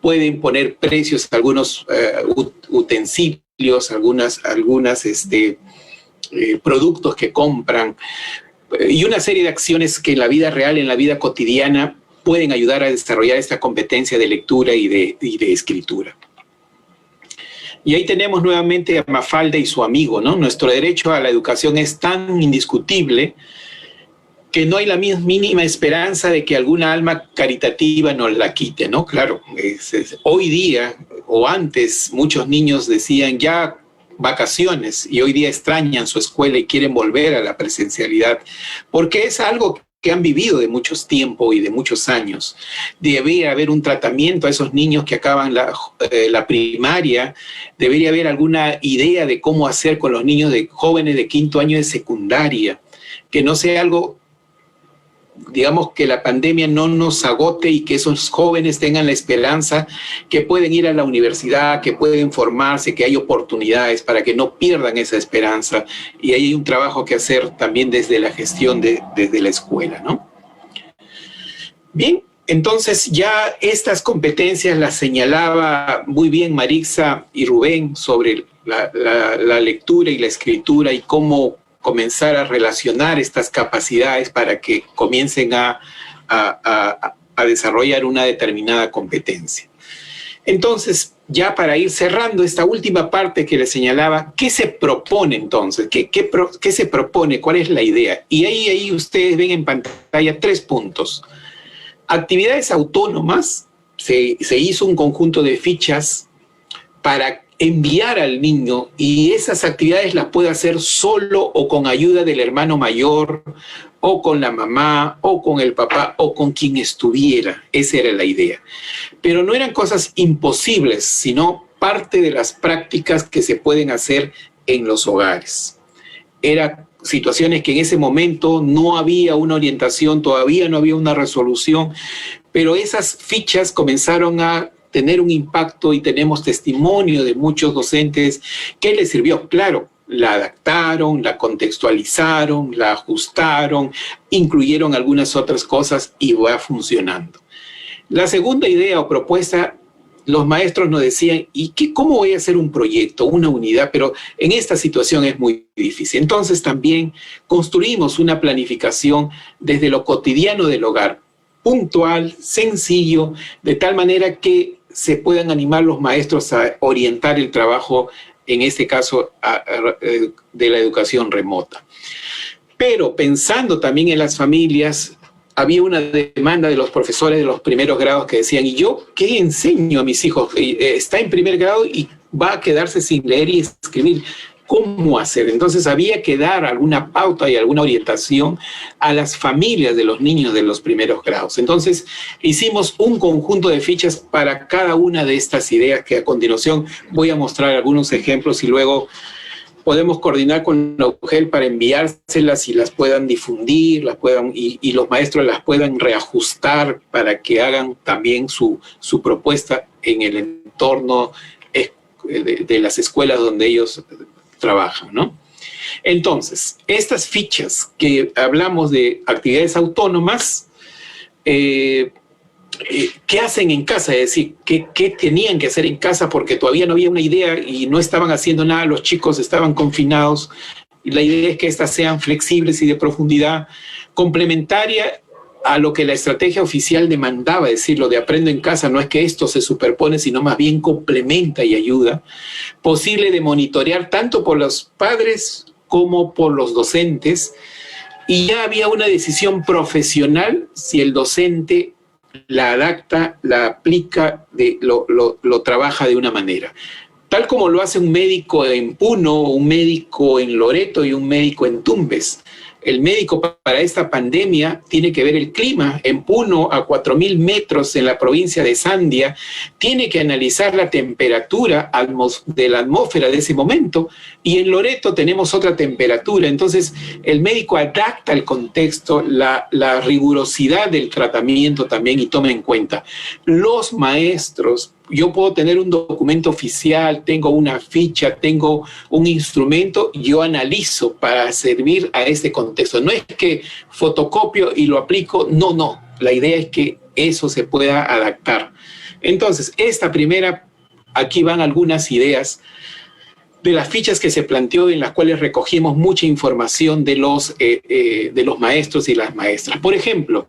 pueden poner precios a algunos utensilios, algunas productos que compran, y una serie de acciones que en la vida real, en la vida cotidiana, pueden ayudar a desarrollar esta competencia de lectura y de escritura. Y ahí tenemos nuevamente a Mafalda y su amigo, ¿no? Nuestro derecho a la educación es tan indiscutible que no hay la mínima esperanza de que alguna alma caritativa nos la quite, ¿no? Claro, hoy día o antes muchos niños decían ya vacaciones y hoy día extrañan su escuela y quieren volver a la presencialidad, porque es algo que han vivido de muchos tiempos y de muchos años. Debería haber un tratamiento a esos niños que acaban la primaria, debería haber alguna idea de cómo hacer con los niños jóvenes de 5º año de secundaria, que no sea algo, digamos, que la pandemia no nos agote y que esos jóvenes tengan la esperanza que pueden ir a la universidad, que pueden formarse, que hay oportunidades para que no pierdan esa esperanza. Y ahí hay un trabajo que hacer también desde la gestión, desde la escuela, ¿no? Bien, Entonces ya estas competencias las señalaba muy bien Maritza y Rubén sobre la lectura y la escritura y cómo comenzar a relacionar estas capacidades para que comiencen a desarrollar una determinada competencia. Entonces, ya para ir cerrando esta última parte que les señalaba, ¿qué se propone entonces? ¿Qué se propone? ¿Cuál es la idea? Y ahí ustedes ven en pantalla 3 puntos. Actividades autónomas, se hizo un conjunto de fichas para enviar al niño y esas actividades las puede hacer solo o con ayuda del hermano mayor o con la mamá o con el papá o con quien estuviera. Esa era la idea. Pero no eran cosas imposibles, sino parte de las prácticas que se pueden hacer en los hogares. Eran situaciones que en ese momento no había una orientación, todavía no había una resolución, pero esas fichas comenzaron a tener un impacto y tenemos testimonio de muchos docentes que les sirvió. Claro, la adaptaron, la contextualizaron, la ajustaron, incluyeron algunas otras cosas y va funcionando. La segunda idea o propuesta, los maestros nos decían, ¿cómo voy a hacer un proyecto, una unidad? Pero en esta situación es muy difícil. Entonces también construimos una planificación desde lo cotidiano del hogar, puntual, sencillo, de tal manera que se puedan animar los maestros a orientar el trabajo, en este caso, de la educación remota. Pero pensando también en las familias, había una demanda de los profesores de los primeros grados que decían, ¿y yo qué enseño a mis hijos? Está en primer grado y va a quedarse sin leer y escribir. ¿Cómo hacer? Entonces había que dar alguna pauta y alguna orientación a las familias de los niños de los primeros grados. Entonces hicimos un conjunto de fichas para cada una de estas ideas que a continuación voy a mostrar algunos ejemplos y luego podemos coordinar con la UGEL para enviárselas y las puedan difundir, y los maestros las puedan reajustar para que hagan también su propuesta en el entorno de las escuelas donde ellos trabajan, ¿no? Entonces, estas fichas que hablamos de actividades autónomas, ¿qué hacen en casa? Es decir, ¿qué tenían que hacer en casa? Porque todavía no había una idea y no estaban haciendo nada, los chicos estaban confinados. Y la idea es que estas sean flexibles y de profundidad, complementaria a lo que la estrategia oficial demandaba, es decir, lo de aprendo en casa, no es que esto se superpone, sino más bien complementa y ayuda, posible de monitorear tanto por los padres como por los docentes, y ya había una decisión profesional si el docente la adapta, la aplica, lo trabaja de una manera. Tal como lo hace un médico en Puno, un médico en Loreto y un médico en Tumbes. El médico para esta pandemia tiene que ver el clima. En Puno, a 4.000 metros en la provincia de Sandia, tiene que analizar la temperatura de la atmósfera de ese momento, y en Loreto tenemos otra temperatura. Entonces, el médico adapta el contexto, la rigurosidad del tratamiento también, y toma en cuenta. Los maestros, yo puedo tener un documento oficial, tengo una ficha, tengo un instrumento, yo analizo para servir a este contexto. No es que fotocopio y lo aplico, no. La idea es que eso se pueda adaptar. Entonces, esta primera, aquí van algunas ideas de las fichas que se planteó, en las cuales recogimos mucha información de los maestros y las maestras. Por ejemplo,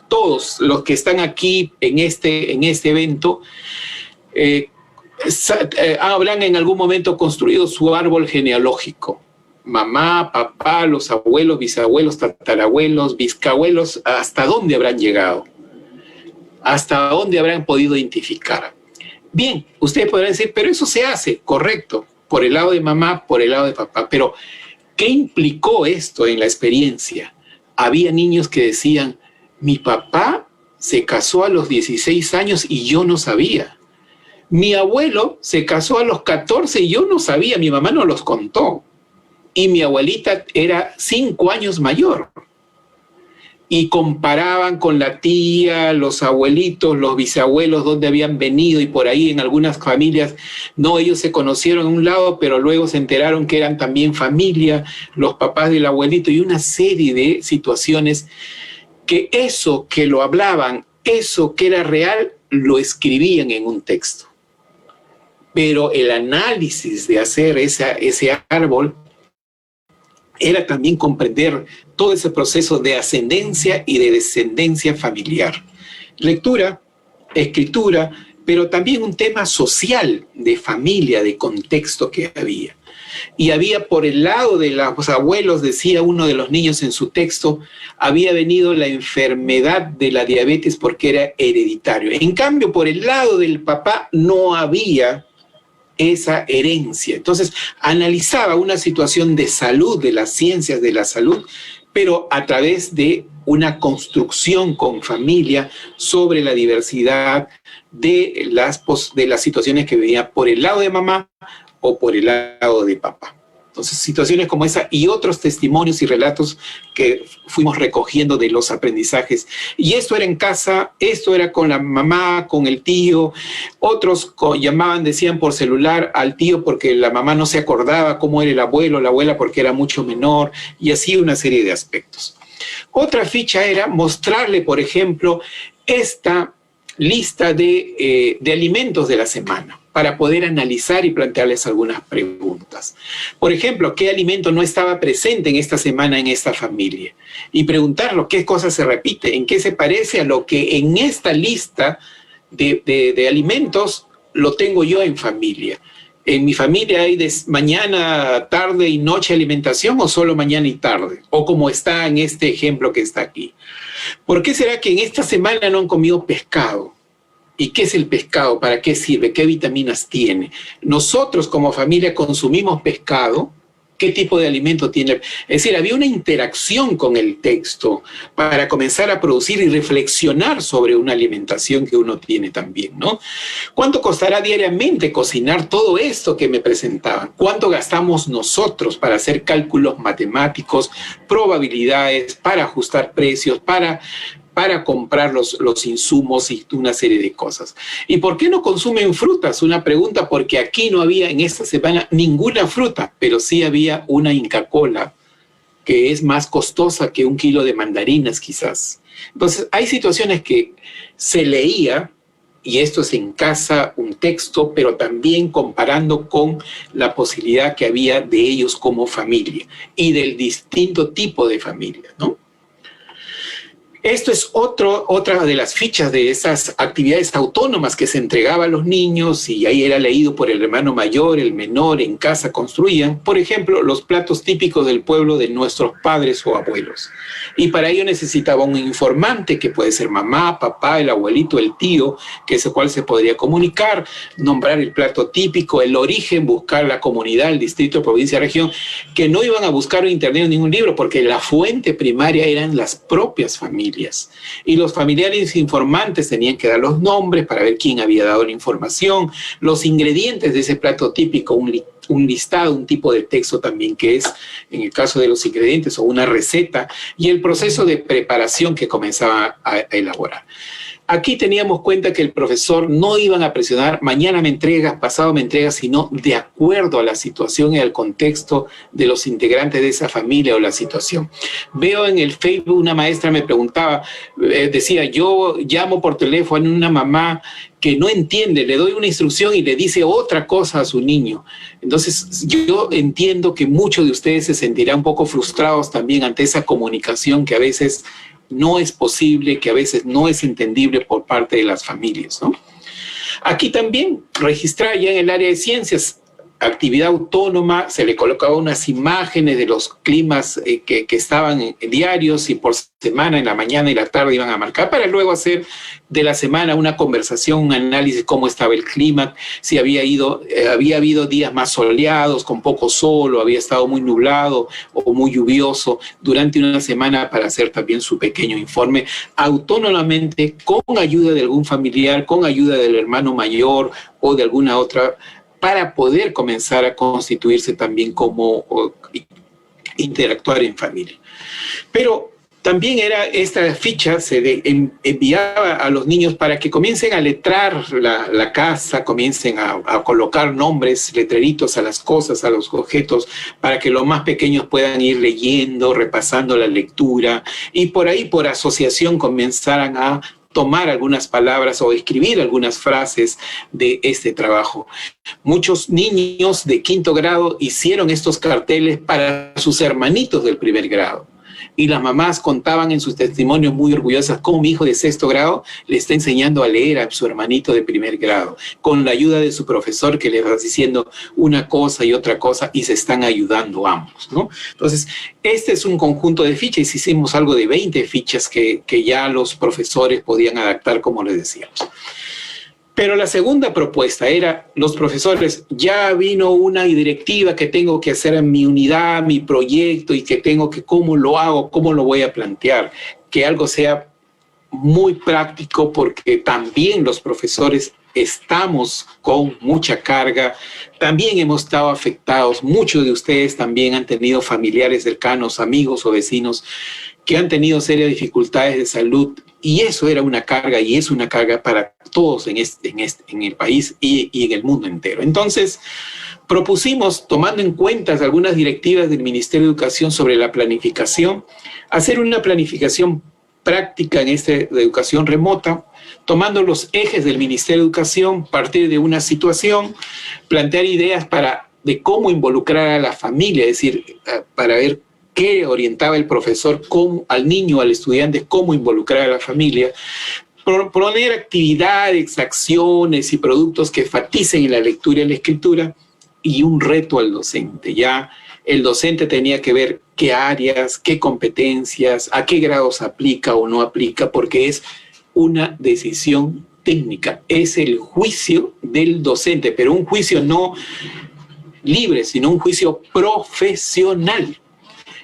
todos los que están aquí en este evento habrán en algún momento construido su árbol genealógico. Mamá, papá, los abuelos, bisabuelos, tatarabuelos, bisabuelos, ¿hasta dónde habrán llegado? ¿Hasta dónde habrán podido identificar? Bien, ustedes podrán decir, pero eso se hace, correcto, por el lado de mamá, por el lado de papá. Pero, ¿qué implicó esto en la experiencia? Había niños que decían, mi papá se casó a los 16 años y yo no sabía. Mi abuelo se casó a los 14 y yo no sabía, mi mamá no los contó. Y mi abuelita era 5 años mayor. Y comparaban con la tía, los abuelitos, los bisabuelos, dónde habían venido, y por ahí en algunas familias, no, ellos se conocieron en un lado, pero luego se enteraron que eran también familia, los papás del abuelito, y una serie de situaciones que eso que lo hablaban eso que era real lo escribían en un texto. Pero el análisis de hacer ese árbol era también comprender todo ese proceso de ascendencia y de descendencia familiar. Lectura, escritura, pero también un tema social, de familia, de contexto que había. Y había por el lado de los abuelos, decía uno de los niños en su texto, había venido la enfermedad de la diabetes porque era hereditario. En cambio, por el lado del papá no había esa herencia. Entonces, analizaba una situación de salud, de las ciencias de la salud, pero a través de una construcción con familia sobre la diversidad de las situaciones que veía por el lado de mamá o por el lado de papá. Entonces, situaciones como esa y otros testimonios y relatos que fuimos recogiendo de los aprendizajes. Y esto era en casa, esto era con la mamá, con el tío. Otros llamaban, decían por celular al tío porque la mamá no se acordaba cómo era el abuelo, la abuela porque era mucho menor, y así una serie de aspectos. Otra ficha era mostrarle, por ejemplo, esta lista de alimentos de la semana, para poder analizar y plantearles algunas preguntas. Por ejemplo, ¿qué alimento no estaba presente en esta semana en esta familia? Y preguntarlo, ¿qué cosa se repite? ¿En qué se parece a lo que en esta lista de alimentos lo tengo yo en familia? ¿En mi familia hay de mañana, tarde y noche alimentación o solo mañana y tarde? O como está en este ejemplo que está aquí. ¿Por qué será que en esta semana no han comido pescado? ¿Y qué es el pescado? ¿Para qué sirve? ¿Qué vitaminas tiene? Nosotros como familia consumimos pescado. ¿Qué tipo de alimento tiene? Es decir, había una interacción con el texto para comenzar a producir y reflexionar sobre una alimentación que uno tiene también, ¿no? ¿Cuánto costará diariamente cocinar todo esto que me presentaban? ¿Cuánto gastamos nosotros para hacer cálculos matemáticos, probabilidades, para ajustar precios, para comprar los insumos y una serie de cosas? ¿Y por qué no consumen frutas? Una pregunta, porque aquí no había en esta semana ninguna fruta, pero sí había una Inca Kola, que es más costosa que 1 kilo de mandarinas quizás. Entonces, hay situaciones que se leía, y esto es en casa, un texto, pero también comparando con la posibilidad que había de ellos como familia y del distinto tipo de familia, ¿no? Esto es otra de las fichas de esas actividades autónomas que se entregaba a los niños, y ahí era leído por el hermano mayor, el menor, en casa construían, por ejemplo, los platos típicos del pueblo de nuestros padres o abuelos. Y para ello necesitaba un informante, que puede ser mamá, papá, el abuelito, el tío, que es el cual se podría comunicar, nombrar el plato típico, el origen, buscar la comunidad, el distrito, provincia, región, que no iban a buscar en internet en ningún libro, porque la fuente primaria eran las propias familias. Y los familiares informantes tenían que dar los nombres para ver quién había dado la información, los ingredientes de ese plato típico, un listado, un tipo de texto también que es, en el caso de los ingredientes, o una receta, y el proceso de preparación que comenzaba a elaborar. Aquí teníamos cuenta que el profesor no iban a presionar, mañana me entregas, pasado me entregas, sino de acuerdo a la situación y al contexto de los integrantes de esa familia o la situación. Veo en el Facebook, una maestra me preguntaba, decía, yo llamo por teléfono a una mamá que no entiende, le doy una instrucción y le dice otra cosa a su niño. Entonces, yo entiendo que muchos de ustedes se sentirán un poco frustrados también ante esa comunicación que a veces no es posible, que a veces no es entendible por parte de las familias, ¿no? Aquí también registrar ya en el área de ciencias, actividad autónoma, se le colocaba unas imágenes de los climas que estaban en diarios, y por semana, en la mañana y la tarde iban a marcar, para luego hacer de la semana una conversación, un análisis, cómo estaba el clima, si había habido días más soleados, con poco sol, o había estado muy nublado o muy lluvioso durante una semana, para hacer también su pequeño informe autónomamente, con ayuda de algún familiar, con ayuda del hermano mayor o de alguna otra, para poder comenzar a constituirse también como interactuar en familia. Pero también era esta ficha, se enviaba a los niños para que comiencen a letrar la casa, comiencen a colocar nombres, letreritos a las cosas, a los objetos, para que los más pequeños puedan ir leyendo, repasando la lectura, y por ahí, por asociación, comenzaran a tomar algunas palabras o escribir algunas frases de este trabajo. Muchos niños de 5º grado hicieron estos carteles para sus hermanitos del 1er grado. Y las mamás contaban en sus testimonios muy orgullosas cómo mi hijo de 6º grado le está enseñando a leer a su hermanito de 1er grado, con la ayuda de su profesor que le va diciendo una cosa y otra cosa y se están ayudando ambos, ¿no? Entonces, este es un conjunto de fichas. Hicimos algo de 20 fichas que ya los profesores podían adaptar, como les decíamos. Pero la segunda propuesta era, los profesores, ya vino una directiva que tengo que hacer en mi unidad, mi proyecto, y que tengo que, ¿cómo lo hago? ¿Cómo lo voy a plantear? Que algo sea muy práctico, porque también los profesores estamos con mucha carga, también hemos estado afectados, muchos de ustedes también han tenido familiares cercanos, amigos o vecinos que han tenido serias dificultades de salud, y eso era una carga y es una carga para todos en el país y en el mundo entero. Entonces, propusimos, tomando en cuenta algunas directivas del Ministerio de Educación sobre la planificación, hacer una planificación práctica en de educación remota, tomando los ejes del Ministerio de Educación, partir de una situación, plantear ideas de cómo involucrar a la familia, es decir, para ver qué orientaba el profesor al niño, al estudiante, cómo involucrar a la familia, proponer actividades, acciones y productos que enfaticen en la lectura y en la escritura, y un reto al docente. Ya el docente tenía que ver qué áreas, qué competencias, a qué grados aplica o no aplica, porque es una decisión técnica, es el juicio del docente, pero un juicio no libre, sino un juicio profesional.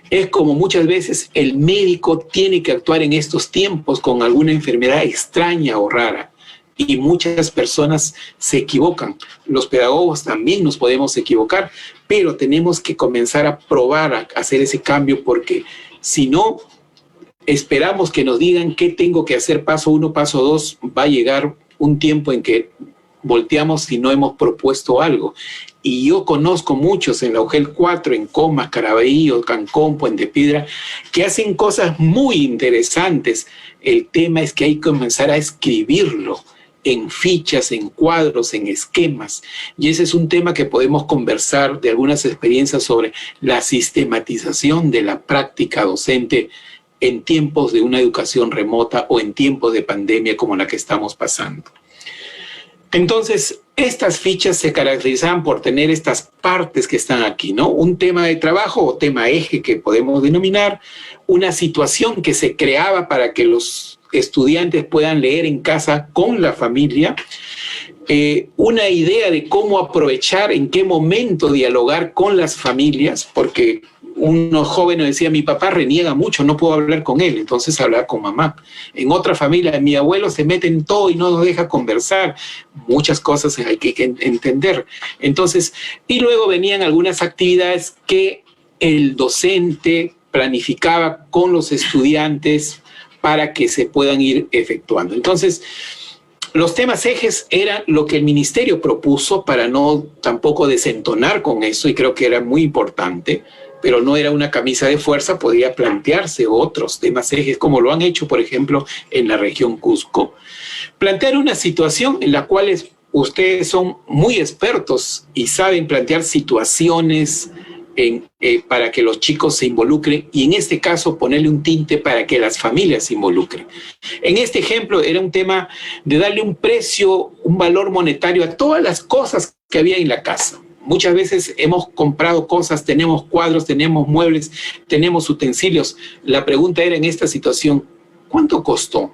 Es como muchas veces el médico tiene que actuar en estos tiempos con alguna enfermedad extraña o rara, y muchas personas se equivocan. Los pedagogos también nos podemos equivocar, pero tenemos que comenzar a probar, a hacer ese cambio, porque si no esperamos que nos digan qué tengo que hacer, paso 1, paso 2, va a llegar un tiempo en que volteamos si no hemos propuesto algo. Y yo conozco muchos en la UGEL 4, en Comas, Caraballo, Cancón, Puente Piedra, que hacen cosas muy interesantes. El tema es que hay que comenzar a escribirlo en fichas, en cuadros, en esquemas. Y ese es un tema que podemos conversar de algunas experiencias sobre la sistematización de la práctica docente en tiempos de una educación remota o en tiempos de pandemia como la que estamos pasando. Entonces, estas fichas se caracterizaban por tener estas partes que están aquí, ¿no? Un tema de trabajo o tema eje que podemos denominar, una situación que se creaba para que los estudiantes puedan leer en casa con la familia, una idea de cómo aprovechar, en qué momento dialogar con las familias, porque unos jóvenes decían, mi papá reniega mucho, no puedo hablar con él, entonces hablaba con mamá. En otra familia, mi abuelo se mete en todo y no nos deja conversar. Muchas cosas hay que entender. Entonces, y luego venían algunas actividades que el docente planificaba con los estudiantes para que se puedan ir efectuando. Entonces, los temas ejes eran lo que el ministerio propuso para no tampoco desentonar con eso, y creo que era muy importante, pero no era una camisa de fuerza, podía plantearse otros temas ejes, como lo han hecho, por ejemplo, en la región Cusco. Plantear una situación en la cual ustedes son muy expertos y saben plantear situaciones para que los chicos se involucren, y en este caso ponerle un tinte para que las familias se involucren. En este ejemplo era un tema de darle un precio, un valor monetario a todas las cosas que había en la casa. Muchas veces hemos comprado cosas, tenemos cuadros, tenemos muebles, tenemos utensilios. La pregunta era en esta situación, ¿cuánto costó?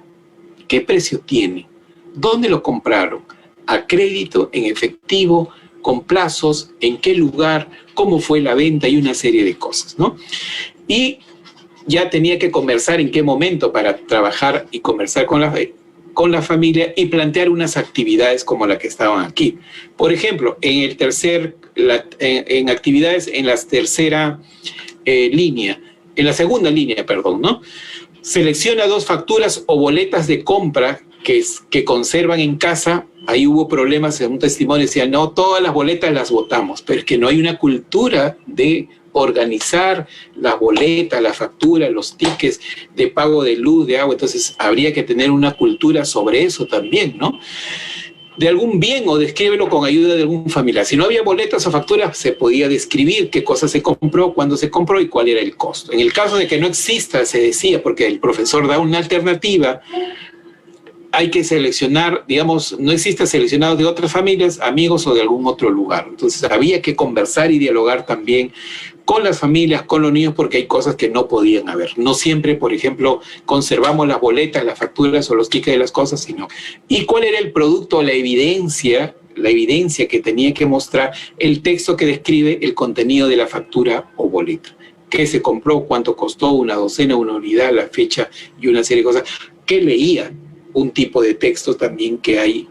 ¿Qué precio tiene? ¿Dónde lo compraron? ¿A crédito, en efectivo, con plazos, en qué lugar, cómo fue la venta y una serie de cosas, ¿no? Y ya tenía que conversar en qué momento para trabajar y conversar con la familia y plantear unas actividades como la que estaban aquí. Por ejemplo, en actividades en la segunda línea, ¿no? Selecciona 2 facturas o boletas de compra que conservan en casa. Ahí hubo problemas, en un testimonio decía, no, todas las boletas las votamos, pero es que no hay una cultura de organizar las boletas, las facturas, los tickets de pago de luz, de agua. Entonces habría que tener una cultura sobre eso también, ¿no? De algún bien, o descríbelo con ayuda de algún familiar. Si no había boletas o facturas, se podía describir qué cosa se compró, cuándo se compró y cuál era el costo. En el caso de que no exista, se decía, porque el profesor da una alternativa, hay que seleccionar, digamos, no existe seleccionados de otras familias, amigos o de algún otro lugar. Entonces había que conversar y dialogar también con las familias, con los niños, porque hay cosas que no podían haber. No siempre, por ejemplo, conservamos las boletas, las facturas o los tickets de las cosas, sino... ¿Y cuál era el producto, la evidencia que tenía que mostrar el texto que describe el contenido de la factura o boleta? ¿Qué se compró? ¿Cuánto costó? ¿Una docena? ¿Una unidad? ¿La fecha? Y una serie de cosas. ¿Qué leía? Un tipo de texto también que hay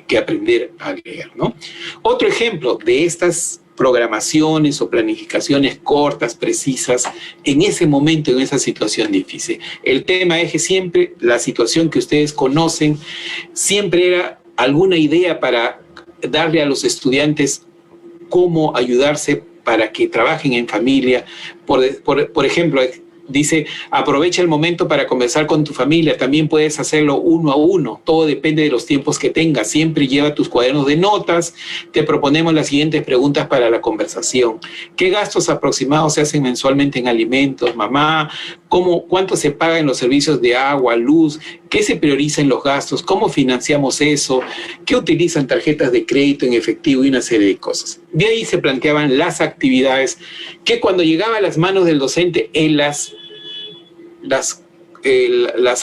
que aprender a leer, ¿no? Otro ejemplo de estas programaciones o planificaciones cortas, precisas, en ese momento, en esa situación difícil. El tema eje siempre, la situación que ustedes conocen, siempre era alguna idea para darle a los estudiantes cómo ayudarse para que trabajen en familia. Por ejemplo, dice, aprovecha el momento para conversar con tu familia. También puedes hacerlo uno a uno. Todo depende de los tiempos que tengas. Siempre lleva tus cuadernos de notas. Te proponemos las siguientes preguntas para la conversación. ¿Qué gastos aproximados se hacen mensualmente en alimentos, mamá? ¿Cuánto se paga en los servicios de agua, luz? ¿Qué se prioriza en los gastos? ¿Cómo financiamos eso? ¿Qué utilizan tarjetas de crédito en efectivo? Y una serie de cosas. De ahí se planteaban las actividades que cuando llegaba a las manos del docente, él las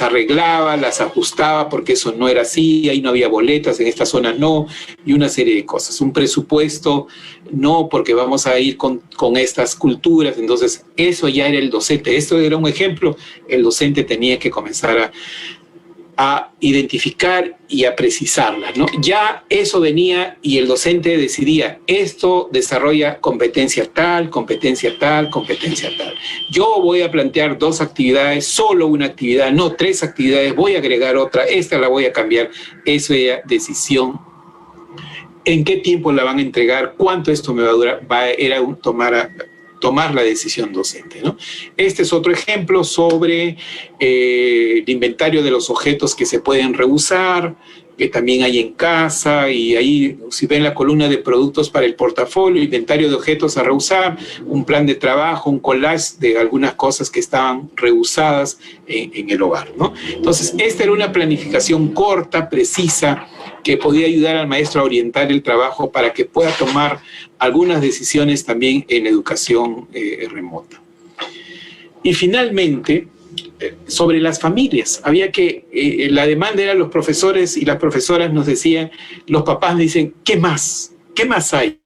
arreglaba, las ajustaba, porque eso no era así, ahí no había boletas, en esta zona no, y una serie de cosas. Un presupuesto, no, porque vamos a ir con estas culturas. Entonces eso ya era el docente. Esto era un ejemplo. El docente tenía que comenzar a identificar y a precisarlas, ¿no? Ya eso venía y el docente decidía, esto desarrolla competencia tal, competencia tal, competencia tal. Yo voy a plantear 2 actividades, solo una actividad, no 3 actividades, voy a agregar otra, esta la voy a cambiar. Eso era decisión. ¿En qué tiempo la van a entregar? ¿Cuánto esto me va a durar? Era tomar la decisión docente, ¿no? Este es otro ejemplo sobre el inventario de los objetos que se pueden reusar, que también hay en casa, y ahí, si ven la columna de productos para el portafolio, inventario de objetos a reusar, un plan de trabajo, un collage de algunas cosas que estaban reusadas en el hogar, ¿no? Entonces, esta era una planificación corta, precisa, que podía ayudar al maestro a orientar el trabajo para que pueda tomar algunas decisiones también en educación remota. Y finalmente, sobre las familias, había que, la demanda era los profesores y las profesoras nos decían, los papás dicen, ¿qué más? ¿Qué más hay?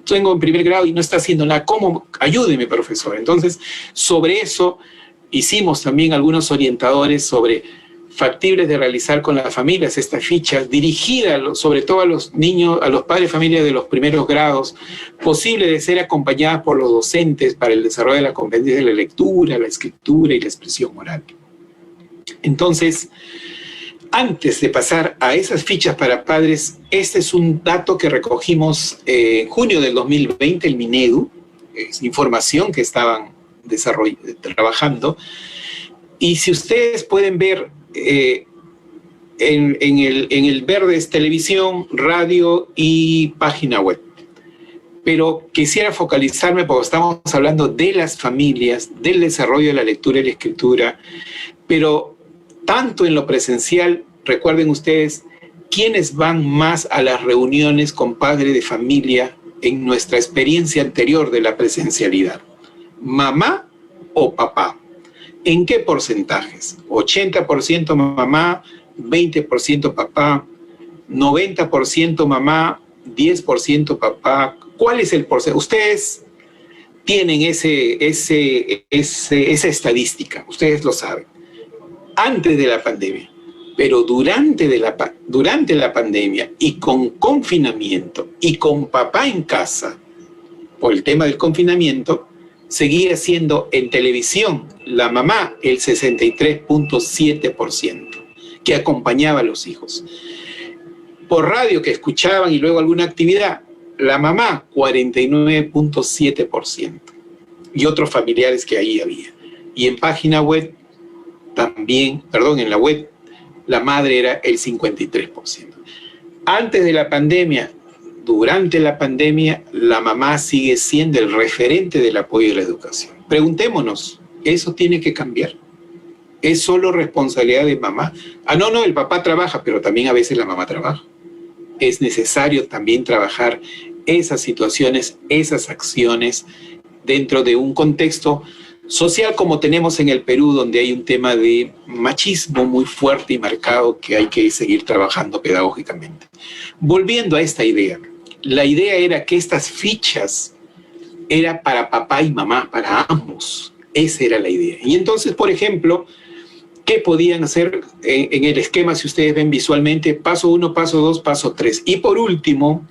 Tengo en primer grado y no está haciendo nada, ¿cómo? Ayúdeme, profesor. Entonces, sobre eso hicimos también algunos orientadores sobre factibles de realizar con las familias, estas fichas dirigidas sobre todo a los niños, a los padres de familia de los primeros grados, posible de ser acompañadas por los docentes para el desarrollo de la competencia de la lectura, la escritura y la expresión oral. Entonces, antes de pasar a esas fichas para padres, este es un dato que recogimos en junio del 2020, el Minedu, es información que estaban trabajando, y si ustedes pueden ver, en el verde es televisión, radio y página web. Pero quisiera focalizarme, porque estamos hablando de las familias, del desarrollo de la lectura y la escritura, pero tanto en lo presencial, recuerden ustedes, ¿quiénes van más a las reuniones con padres de familia en nuestra experiencia anterior de la presencialidad? ¿Mamá o papá? ¿En qué porcentajes? 80% mamá, 20% papá, 90% mamá, 10% papá. ¿Cuál es el porcentaje? Ustedes tienen esa estadística, ustedes lo saben. Antes de la pandemia, pero durante la pandemia y con confinamiento y con papá en casa, por el tema del confinamiento, seguía siendo en televisión la mamá el 63.7%, que acompañaba a los hijos. Por radio, que escuchaban y luego alguna actividad, La mamá, 49.7%. Y otros familiares que ahí había. Y en página web también, perdón, en la web, la madre era el 53%. Antes de la pandemia, durante la pandemia, la mamá sigue siendo el referente del apoyo a la educación. Preguntémonos, ¿eso tiene que cambiar? ¿Es solo responsabilidad de mamá? No, el papá trabaja, pero también a veces la mamá trabaja. Es necesario también trabajar esas situaciones, esas acciones dentro de un contexto social como tenemos en el Perú, donde hay un tema de machismo muy fuerte y marcado que hay que seguir trabajando pedagógicamente. Volviendo a esta idea, la idea era que estas fichas eran para papá y mamá, para ambos. Esa era la idea. Y entonces, por ejemplo, ¿qué podían hacer en el esquema, si ustedes ven visualmente? Paso 1, paso 2, paso 3. Y por último,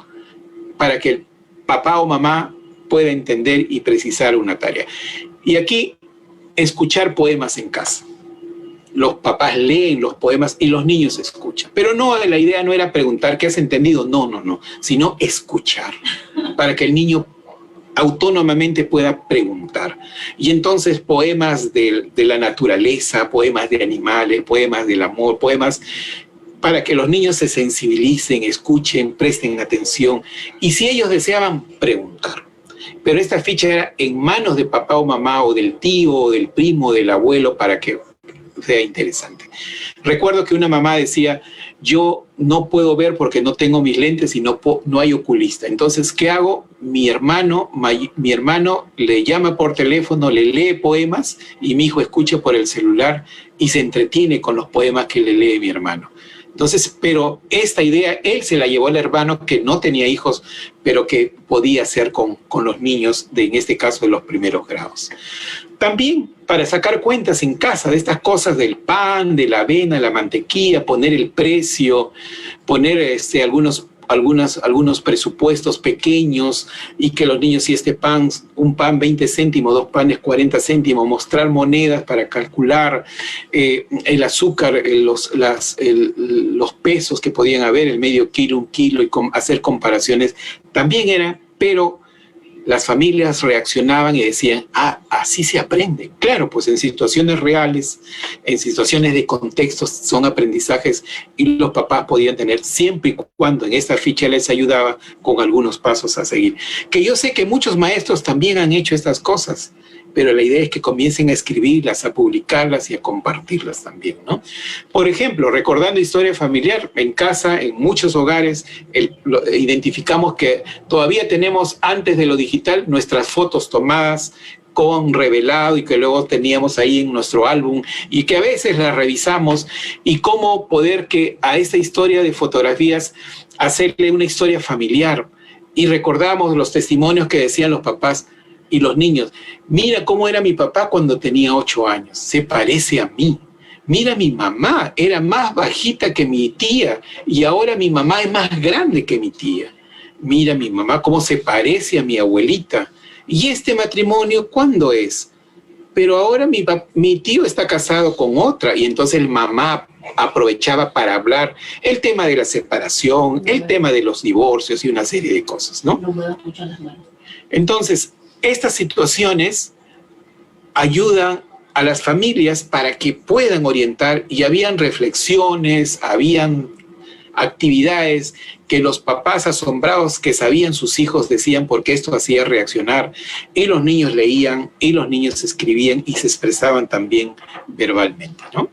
para que el papá o mamá pueda entender y precisar una tarea. Y aquí, escuchar poemas en casa. Los papás leen los poemas y los niños escuchan. Pero no, la idea no era preguntar ¿qué has entendido? No, sino escuchar, para que el niño autónomamente pueda preguntar. Y entonces poemas de la naturaleza, poemas de animales, poemas del amor, poemas para que los niños se sensibilicen, escuchen, presten atención. Y si ellos deseaban, preguntar. Pero esta ficha era en manos de papá o mamá, o del tío, o del primo, o del abuelo, para que sea interesante. Recuerdo que una mamá decía, yo no puedo ver porque no tengo mis lentes y no hay oculista. Entonces, ¿qué hago? Mi hermano le llama por teléfono, le lee poemas y mi hijo escucha por el celular y se entretiene con los poemas que le lee mi hermano. Entonces, pero esta idea, él se la llevó al hermano que no tenía hijos, pero que podía hacer con los niños, en este caso de los primeros grados. También para sacar cuentas en casa de estas cosas del pan, de la avena, la mantequilla, poner el precio, poner algunos presupuestos pequeños y que los niños, si este pan, un pan 20 céntimos, 2 panes 40 céntimos, mostrar monedas para calcular el azúcar, los pesos que podían haber, el medio kilo, 1 kilo, y hacer comparaciones, también era, pero las familias reaccionaban y decían, así se aprende. Claro, pues en situaciones reales, en situaciones de contextos, son aprendizajes y los papás podían tener siempre y cuando en esta ficha les ayudaba con algunos pasos a seguir. Que yo sé que muchos maestros también han hecho estas cosas, pero la idea es que comiencen a escribirlas, a publicarlas y a compartirlas también, ¿no? Por ejemplo, recordando historia familiar, en casa, en muchos hogares, identificamos que todavía tenemos, antes de lo digital, nuestras fotos tomadas con revelado y que luego teníamos ahí en nuestro álbum y que a veces las revisamos, y cómo poder que a esta historia de fotografías hacerle una historia familiar. Y recordamos los testimonios que decían los papás y los niños. Mira cómo era mi papá cuando tenía 8 años, se parece a mí. Mira, mi mamá era más bajita que mi tía y ahora mi mamá es más grande que mi tía. Mira mi mamá cómo se parece a mi abuelita. ¿Y este matrimonio cuándo es? Pero ahora mi tío está casado con otra, y entonces el mamá aprovechaba para hablar el tema de la separación, el tema de los divorcios y una serie de cosas, ¿no? Entonces, estas situaciones ayudan a las familias para que puedan orientar, y habían reflexiones, habían actividades que los papás asombrados que sabían sus hijos decían porque esto hacía reaccionar, y los niños leían y los niños escribían y se expresaban también verbalmente, ¿no?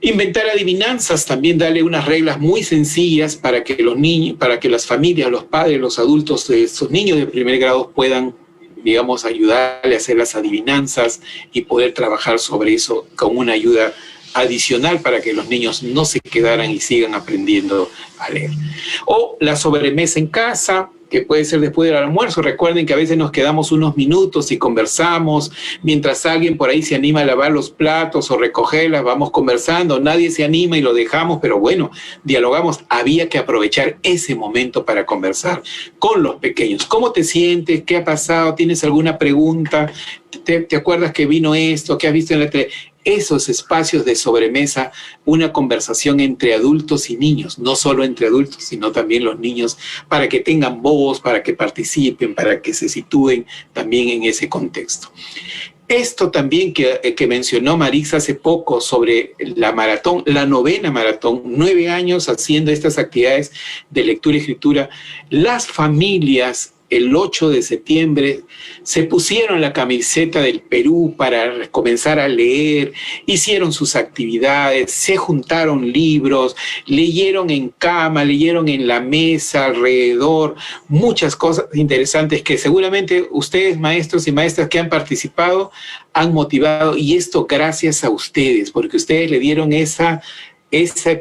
Inventar adivinanzas, también darle unas reglas muy sencillas para que los niños, para que las familias, los padres, los adultos de esos niños de primer grado puedan, digamos, ayudarle a hacer las adivinanzas y poder trabajar sobre eso con una ayuda adicional para que los niños no se quedaran y sigan aprendiendo a leer. O la sobremesa en casa, que puede ser después del almuerzo. Recuerden que a veces nos quedamos unos minutos y conversamos, mientras alguien por ahí se anima a lavar los platos o recogerlas, vamos conversando, nadie se anima y lo dejamos, pero bueno, dialogamos. Había que aprovechar ese momento para conversar con los pequeños. ¿Cómo te sientes? ¿Qué ha pasado? ¿Tienes alguna pregunta? ¿te acuerdas que vino esto? ¿Qué has visto en la tele? Esos espacios de sobremesa, una conversación entre adultos y niños, no solo entre adultos, sino también los niños, para que tengan voz, para que participen, para que se sitúen también en ese contexto. Esto también que mencionó Maritza hace poco sobre la maratón, la 9ª maratón, 9 años haciendo estas actividades de lectura y escritura, las familias el 8 de septiembre se pusieron la camiseta del Perú para comenzar a leer, hicieron sus actividades, se juntaron libros, leyeron en cama, leyeron en la mesa, alrededor, muchas cosas interesantes que seguramente ustedes, maestros y maestras que han participado, han motivado, y esto gracias a ustedes, porque ustedes le dieron ese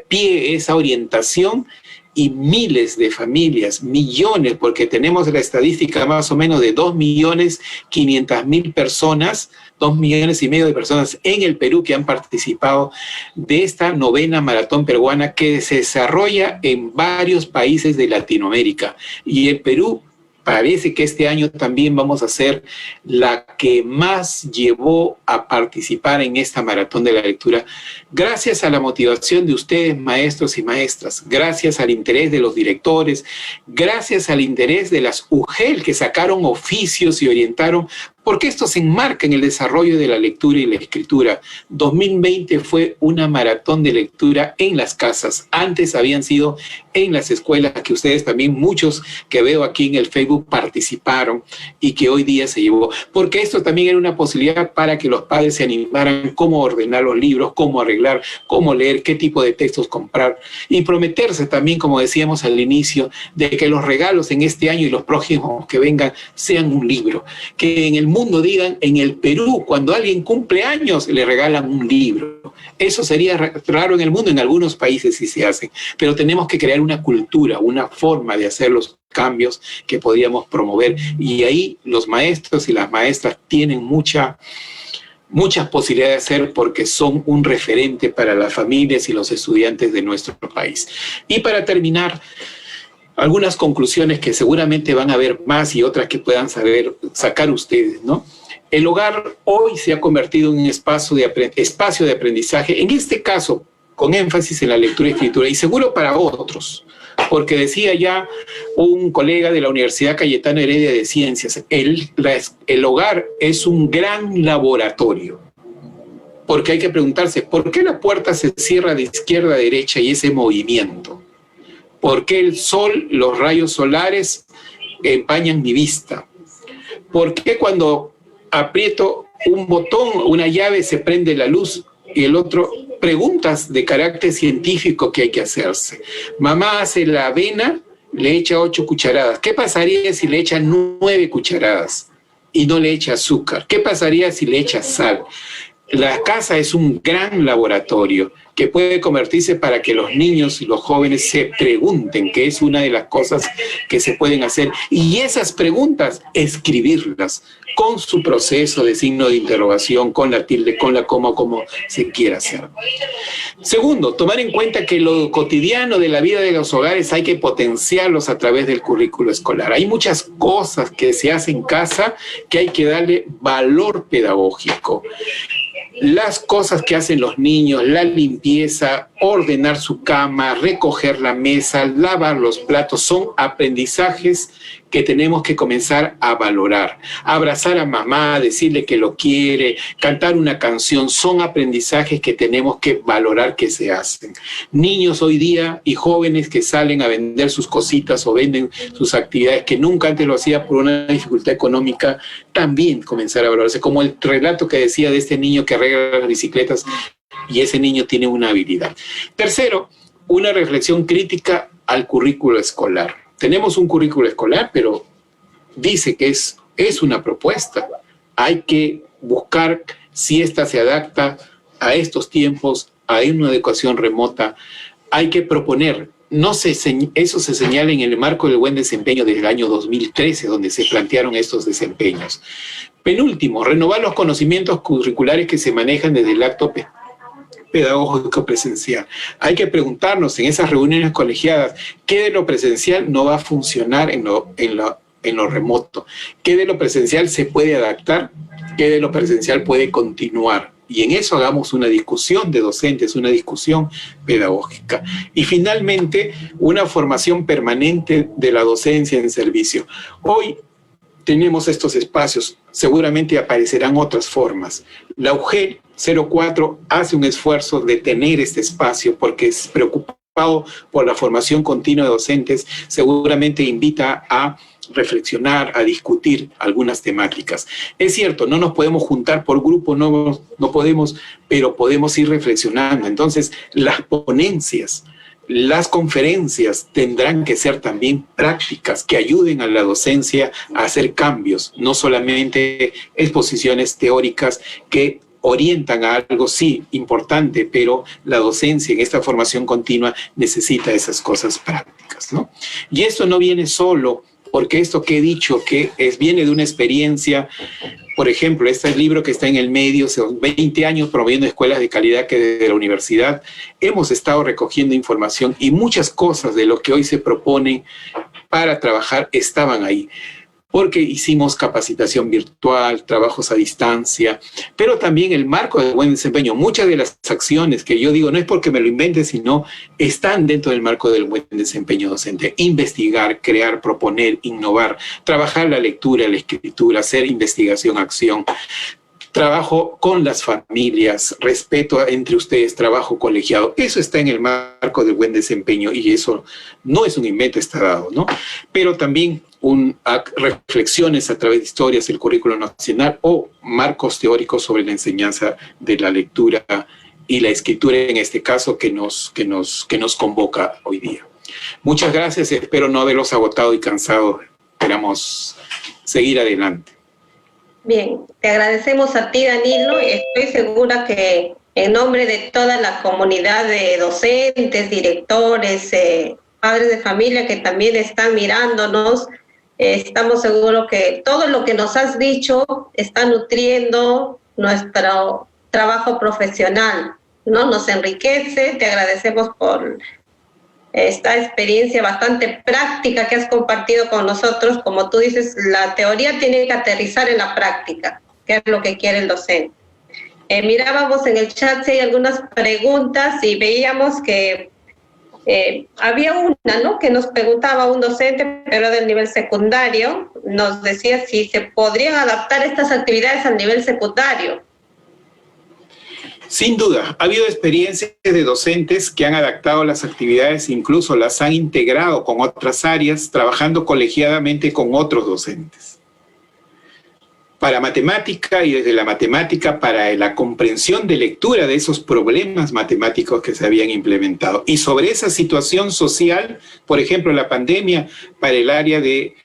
pie, esa orientación, y miles de familias, millones, porque tenemos la estadística más o menos de 2.500.000 personas, 2,5 millones de personas en el Perú que han participado de esta 9ª maratón peruana que se desarrolla en varios países de Latinoamérica. Y el Perú parece que este año también vamos a ser la que más llevó a participar en esta maratón de la lectura, gracias a la motivación de ustedes, maestros y maestras, gracias al interés de los directores, gracias al interés de las UGEL que sacaron oficios y orientaron, porque esto se enmarca en el desarrollo de la lectura y la escritura. 2020 fue una maratón de lectura en las casas. Antes habían sido en las escuelas, que ustedes también, muchos que veo aquí en el Facebook, participaron y que hoy día se llevó. Porque esto también era una posibilidad para que los padres se animaran cómo ordenar los libros, cómo arreglar, cómo leer, qué tipo de textos comprar. Y prometerse también, como decíamos al inicio, de que los regalos en este año y los próximos que vengan sean un libro. Que en el mundo digan, en el Perú, cuando alguien cumple años, le regalan un libro. Eso sería raro en el mundo, en algunos países sí se hacen, pero tenemos que crear una cultura, una forma de hacer los cambios que podríamos promover, y ahí los maestros y las maestras tienen muchas posibilidades de hacer, porque son un referente para las familias y los estudiantes de nuestro país. Y para terminar, algunas conclusiones que seguramente van a haber más y otras que puedan sacar ustedes, ¿no? El hogar hoy se ha convertido en un espacio de aprendizaje, en este caso con énfasis en la lectura y escritura, y seguro para otros, porque decía ya un colega de la Universidad Cayetano Heredia de Ciencias, el hogar es un gran laboratorio, porque hay que preguntarse, ¿por qué la puerta se cierra de izquierda a derecha y ese movimiento? ¿Por qué el sol, los rayos solares empañan mi vista? ¿Por qué cuando aprieto un botón, una llave, se prende la luz y el otro? Preguntas de carácter científico que hay que hacerse. Mamá hace la avena, le echa 8 cucharadas. ¿Qué pasaría si le echa 9 cucharadas y no le echa azúcar? ¿Qué pasaría si le echa sal? La casa es un gran laboratorio que puede convertirse para que los niños y los jóvenes se pregunten, que es una de las cosas que se pueden hacer. Y esas preguntas, escribirlas con su proceso de signo de interrogación, con la tilde, con la coma, como se quiera hacer. Segundo, tomar en cuenta que lo cotidiano de la vida de los hogares hay que potenciarlos a través del currículo escolar. Hay muchas cosas que se hacen en casa que hay que darle valor pedagógico. Las cosas que hacen los niños, la limpieza, ordenar su cama, recoger la mesa, lavar los platos, son aprendizajes que tenemos que comenzar a valorar. Abrazar a mamá, decirle que lo quiere, cantar una canción, son aprendizajes que tenemos que valorar que se hacen. Niños hoy día y jóvenes que salen a vender sus cositas o venden sus actividades que nunca antes lo hacía por una dificultad económica, también comenzar a valorarse, como el relato que decía de este niño que arregla las bicicletas y ese niño tiene una habilidad. Tercero, una reflexión crítica al currículo escolar. Tenemos un currículo escolar, pero dice que es una propuesta. Hay que buscar si esta se adapta a estos tiempos, a una educación remota. Hay que proponer. Eso se señala en el marco del buen desempeño desde el año 2013, donde se plantearon estos desempeños. Penúltimo, renovar los conocimientos curriculares que se manejan desde el acto pedagógico presencial. Hay que preguntarnos en esas reuniones colegiadas qué de lo presencial no va a funcionar en lo remoto, qué de lo presencial se puede adaptar que de lo presencial puede continuar. Y en eso hagamos una discusión de docentes, una discusión pedagógica. Y finalmente, una formación permanente de la docencia en servicio. Hoy tenemos estos espacios, seguramente aparecerán otras formas. La UGEL 04 hace un esfuerzo de tener este espacio porque es preocupado por la formación continua de docentes, seguramente invita a reflexionar, a discutir algunas temáticas. Es cierto, no nos podemos juntar por grupo, no podemos, pero podemos ir reflexionando. Entonces, las ponencias, las conferencias tendrán que ser también prácticas que ayuden a la docencia a hacer cambios, no solamente exposiciones teóricas que orientan a algo, sí, importante, pero la docencia en esta formación continua necesita esas cosas prácticas, ¿no? Y esto no viene solo porque esto que he dicho, viene de una experiencia. Por ejemplo, este libro que está en el medio, son 20 años promoviendo escuelas de calidad, que desde la universidad hemos estado recogiendo información y muchas cosas de lo que hoy se propone para trabajar estaban ahí. Porque hicimos capacitación virtual, trabajos a distancia, pero también el marco de buen desempeño. Muchas de las acciones que yo digo no es porque me lo invente, sino están dentro del marco del buen desempeño docente. Investigar, crear, proponer, innovar, trabajar la lectura, la escritura, hacer investigación, acción, trabajo con las familias, respeto entre ustedes, trabajo colegiado. Eso está en el marco del buen desempeño y eso no es un invento, está dado, ¿no? Pero también reflexiones a través de historias, el currículo nacional o marcos teóricos sobre la enseñanza de la lectura y la escritura, en este caso, que nos convoca hoy día. Muchas gracias, espero no haberlos agotado y cansado. Esperamos seguir adelante. Bien, te agradecemos a ti, Danilo. Estoy segura que en nombre de toda la comunidad de docentes, directores, padres de familia que también están mirándonos, estamos seguros que todo lo que nos has dicho está nutriendo nuestro trabajo profesional, ¿no? Nos enriquece. Te agradecemos por esta experiencia bastante práctica que has compartido con nosotros. Como tú dices, la teoría tiene que aterrizar en la práctica, que es lo que quiere el docente. Mirábamos en el chat si hay algunas preguntas y veíamos que había una, ¿no?, que nos preguntaba un docente, pero del nivel secundario, nos decía si se podrían adaptar estas actividades al nivel secundario. Sin duda, ha habido experiencias de docentes que han adaptado las actividades, incluso las han integrado con otras áreas, trabajando colegiadamente con otros docentes. Para matemática y desde la matemática para la comprensión de lectura de esos problemas matemáticos que se habían implementado. Y sobre esa situación social, por ejemplo, la pandemia, para el área de,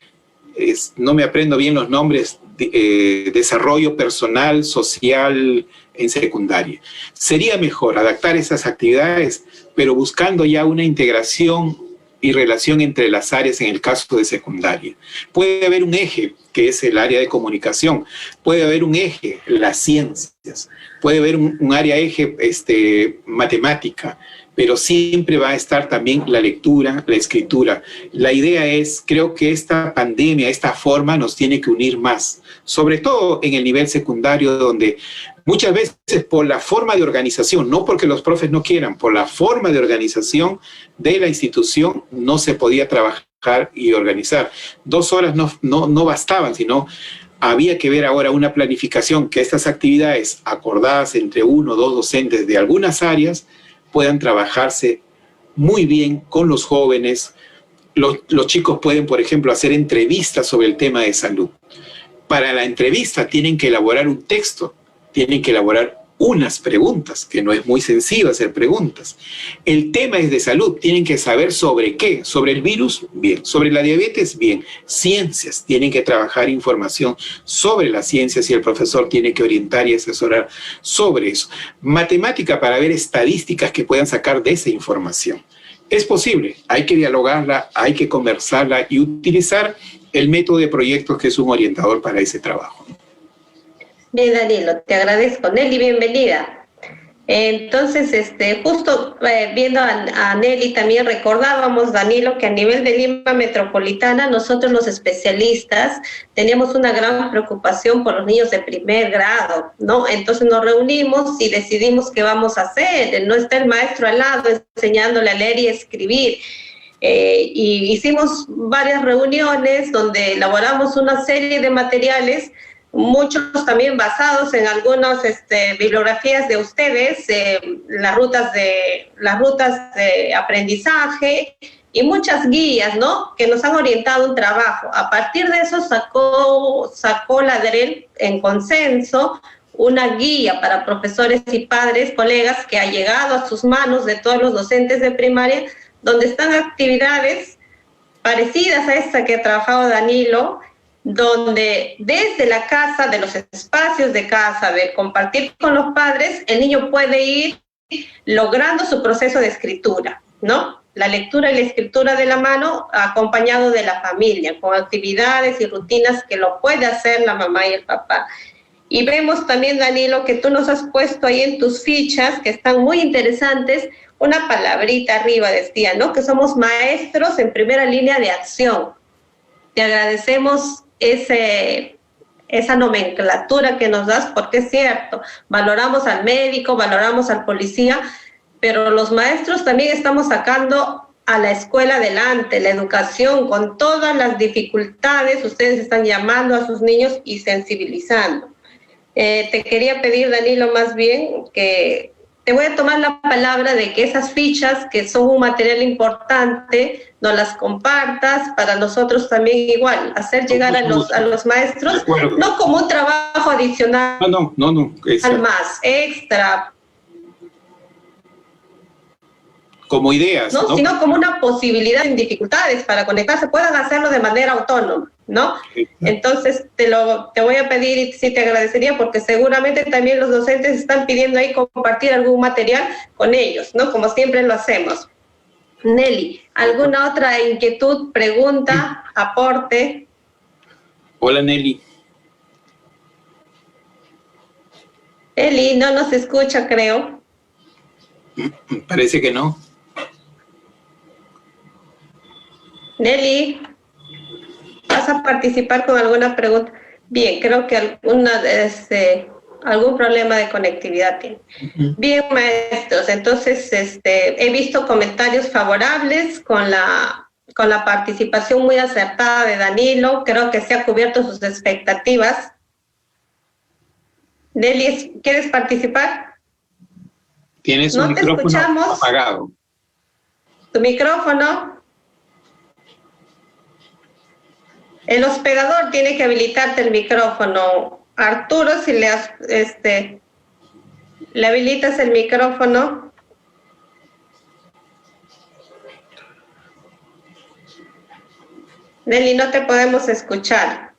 no me aprendo bien los nombres, desarrollo personal, social en secundaria. Sería mejor adaptar esas actividades, pero buscando ya una integración y relación entre las áreas en el caso de secundaria. Puede haber un eje, que es el área de comunicación, puede haber un eje, las ciencias, puede haber un área eje matemática, pero siempre va a estar también la lectura, la escritura. La idea es, creo que esta pandemia, esta forma nos tiene que unir más, sobre todo en el nivel secundario, donde muchas veces por la forma de organización, no porque los profes no quieran, por la forma de organización de la institución no se podía trabajar y organizar. 2 horas no bastaban, sino había que ver ahora una planificación que estas actividades acordadas entre 1 o 2 docentes de algunas áreas puedan trabajarse muy bien con los jóvenes. Los chicos pueden, por ejemplo, hacer entrevistas sobre el tema de salud. Para la entrevista tienen que elaborar un texto, tienen que elaborar unas preguntas, que no es muy sencillo hacer preguntas. El tema es de salud, tienen que saber sobre qué, sobre el virus, bien, sobre la diabetes, bien, ciencias, tienen que trabajar información sobre las ciencias y el profesor tiene que orientar y asesorar sobre eso. Matemática para ver estadísticas que puedan sacar de esa información. Es posible, hay que dialogarla, hay que conversarla y utilizar el método de proyectos que es un orientador para ese trabajo. Bien, Danilo, te agradezco. Nelly, bienvenida. Entonces, justo viendo a Nelly también recordábamos, Danilo, que a nivel de Lima Metropolitana, nosotros los especialistas teníamos una gran preocupación por los niños de primer grado, ¿no? Entonces nos reunimos y decidimos qué vamos a hacer. No está el maestro al lado enseñándole a leer y escribir. Y hicimos varias reuniones donde elaboramos una serie de materiales, muchos también basados en algunas bibliografías de ustedes, las rutas de aprendizaje y muchas guías, ¿no?, que nos han orientado un trabajo. A partir de eso sacó la DREL en consenso una guía para profesores y padres, colegas, que ha llegado a sus manos de todos los docentes de primaria, donde están actividades parecidas a esta que ha trabajado Danilo, donde desde la casa, de los espacios de casa, de compartir con los padres, el niño puede ir logrando su proceso de escritura, ¿no? La lectura y la escritura de la mano, acompañado de la familia, con actividades y rutinas que lo puede hacer la mamá y el papá. Y vemos también, Danilo, que tú nos has puesto ahí en tus fichas, que están muy interesantes, una palabrita arriba decía, ¿no?, que somos maestros en primera línea de acción. Te agradecemos esa nomenclatura que nos das, porque es cierto, valoramos al médico, valoramos al policía, pero los maestros también estamos sacando a la escuela adelante, la educación, con todas las dificultades, ustedes están llamando a sus niños y sensibilizando. Te quería pedir, Danilo, más bien, que te voy a tomar la palabra de que esas fichas, que son un material importante, nos las compartas para nosotros también igual, hacer llegar a los maestros, no como un trabajo adicional, no, al más, extra. Como ideas, ¿no? Sino como una posibilidad sin dificultades para conectarse, puedan hacerlo de manera autónoma, ¿no? Entonces te voy a pedir y sí te agradecería, porque seguramente también los docentes están pidiendo ahí compartir algún material con ellos, ¿no? Como siempre lo hacemos. Nelly, ¿alguna otra inquietud, pregunta, aporte? Hola, Nelly. Eli, no nos escucha, creo. Parece que no. Nelly, ¿vas a participar con alguna pregunta? Bien, creo que algún problema de conectividad tiene. Bien, maestros, entonces he visto comentarios favorables con la participación muy acertada de Danilo. Creo que se ha cubierto sus expectativas. Nelly, ¿quieres participar? Tienes un micrófono apagado. ¿Tu micrófono? El hospedador tiene que habilitarte el micrófono. Arturo, si le habilitas el micrófono. Nelly, no te podemos escuchar.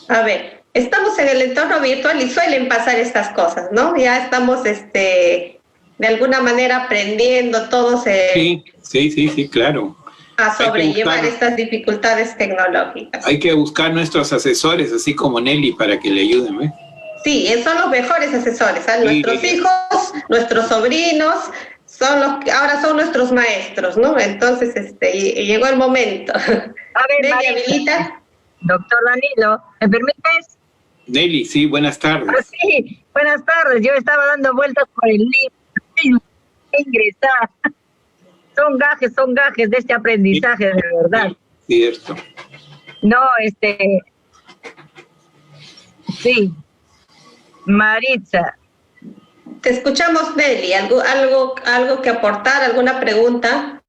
A ver, estamos en el entorno virtual y suelen pasar estas cosas, ¿no? Ya estamos de alguna manera aprendiendo todos sí, claro, a sobrellevar estas dificultades tecnológicas. Hay que buscar nuestros asesores, así como Nelly, para que le ayuden, ¿eh? Sí, son los mejores asesores, ¿eh? Nuestros hijos, nuestros sobrinos, ahora son nuestros maestros, ¿no? Entonces, llegó el momento. A ver, Nelly, habilita. Doctor Danilo, ¿me permites? Nelly, sí, buenas tardes. Sí, buenas tardes. Yo estaba dando vueltas por el libro. Ingresar. Son gajes de este aprendizaje, de verdad. Cierto. No, sí. Maritza. Te escuchamos, Nelly. ¿Algo que aportar? ¿Alguna pregunta?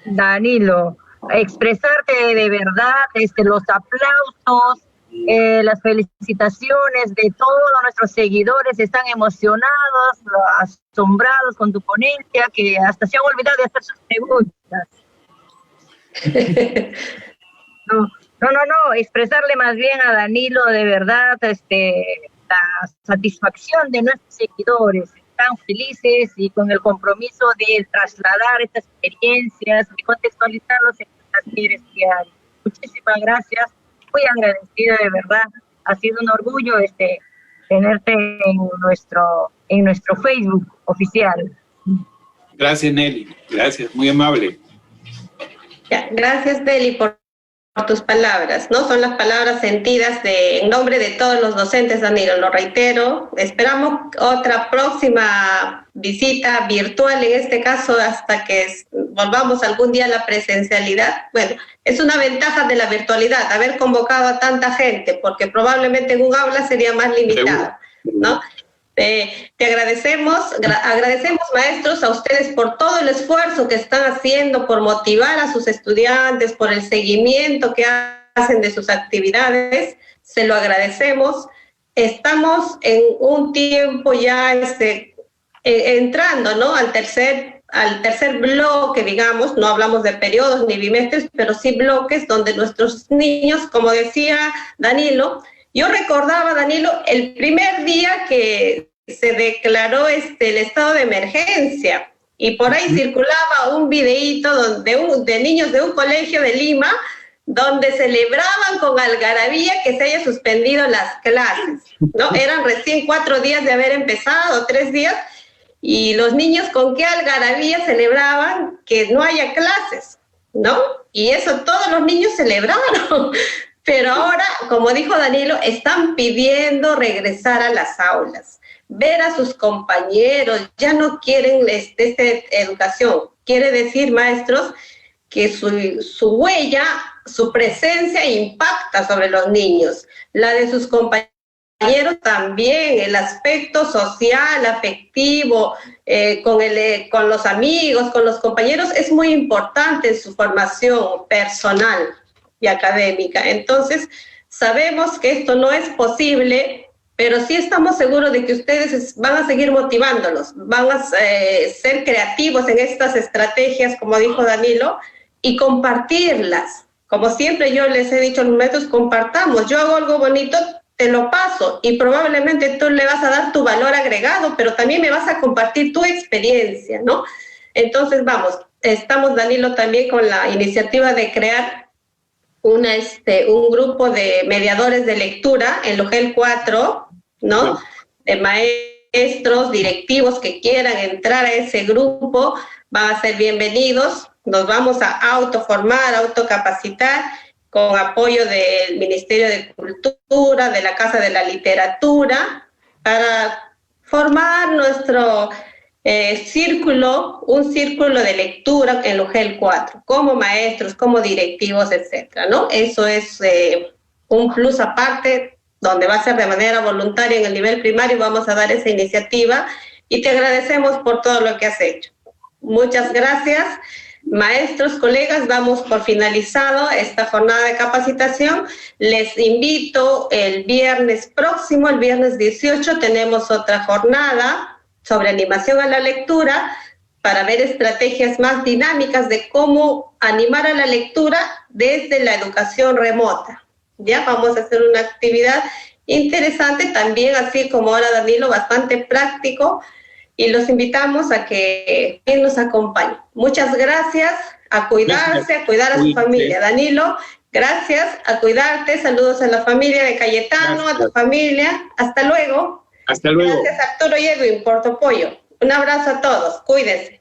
Danilo, expresarte de verdad, los aplausos, las felicitaciones de todos nuestros seguidores, están emocionados, asombrados con tu ponencia, que hasta se han olvidado de hacer sus preguntas. No, expresarle más bien a Danilo de verdad la satisfacción de nuestros seguidores. Están felices y con el compromiso de trasladar estas experiencias, de contextualizarlos en las talleres diarios. Muchísimas gracias, muy agradecida de verdad. Ha sido un orgullo tenerte en nuestro Facebook oficial. Gracias, Nelly. Gracias, muy amable. Ya, gracias, Nelly, por tus palabras, ¿no? Son las palabras sentidas en nombre de todos los docentes, Danilo, lo reitero. Esperamos otra próxima visita virtual, en este caso, hasta que volvamos algún día a la presencialidad. Bueno, es una ventaja de la virtualidad, haber convocado a tanta gente, porque probablemente en un aula sería más limitado, ¿no? Te agradecemos, maestros, a ustedes por todo el esfuerzo que están haciendo, por motivar a sus estudiantes, por el seguimiento que hacen de sus actividades. Se lo agradecemos. Estamos en un tiempo ya entrando, ¿no?, al tercer bloque, digamos. No hablamos de periodos ni bimestres, pero sí bloques donde nuestros niños, como decía Danilo, yo recordaba, Danilo, el primer día que se declaró el estado de emergencia, y por ahí circulaba un videíto de niños de un colegio de Lima donde celebraban con algarabía que se haya suspendido las clases, ¿no? Eran recién 4 días de haber empezado, 3 días, y los niños con qué algarabía celebraban que no haya clases, ¿no? Y eso todos los niños celebraron. Pero ahora, como dijo Danilo, están pidiendo regresar a las aulas, ver a sus compañeros, ya no quieren educación. Quiere decir, maestros, que su huella, su presencia impacta sobre los niños, la de sus compañeros también, el aspecto social, afectivo, con los amigos, con los compañeros, es muy importante en su formación personal y académica. Entonces, sabemos que esto no es posible, pero sí estamos seguros de que ustedes van a seguir motivándolos, van a ser creativos en estas estrategias, como dijo Danilo, y compartirlas. Como siempre yo les he dicho a los maestros, compartamos. Yo hago algo bonito, te lo paso, y probablemente tú le vas a dar tu valor agregado, pero también me vas a compartir tu experiencia, ¿no? Entonces, vamos, estamos, Danilo, también con la iniciativa de crear un grupo de mediadores de lectura en Logel 4, ¿no? De maestros, directivos que quieran entrar a ese grupo, van a ser bienvenidos. Nos vamos a autoformar, autocapacitar, con apoyo del Ministerio de Cultura, de la Casa de la Literatura, para formar nuestro un círculo de lectura en Logel 4, como maestros, como directivos, etcétera, ¿no? Eso es un plus aparte, donde va a ser de manera voluntaria en el nivel primario. Vamos a dar esa iniciativa y te agradecemos por todo lo que has hecho. Muchas gracias. Maestros, colegas, damos por finalizado esta jornada de capacitación. Les invito el viernes próximo, el viernes 18, tenemos otra jornada sobre animación a la lectura, para ver estrategias más dinámicas de cómo animar a la lectura desde la educación remota. Ya vamos a hacer una actividad interesante también, así como ahora Danilo, bastante práctico, y los invitamos a que nos acompañen. Muchas gracias, a cuidarse, a cuidar a su familia. Danilo, gracias, a cuidarte, saludos a la familia de Cayetano, gracias. A tu familia, hasta luego. Hasta luego. Gracias, Arturo y Edwin, por tu apoyo. Un abrazo a todos, cuídense.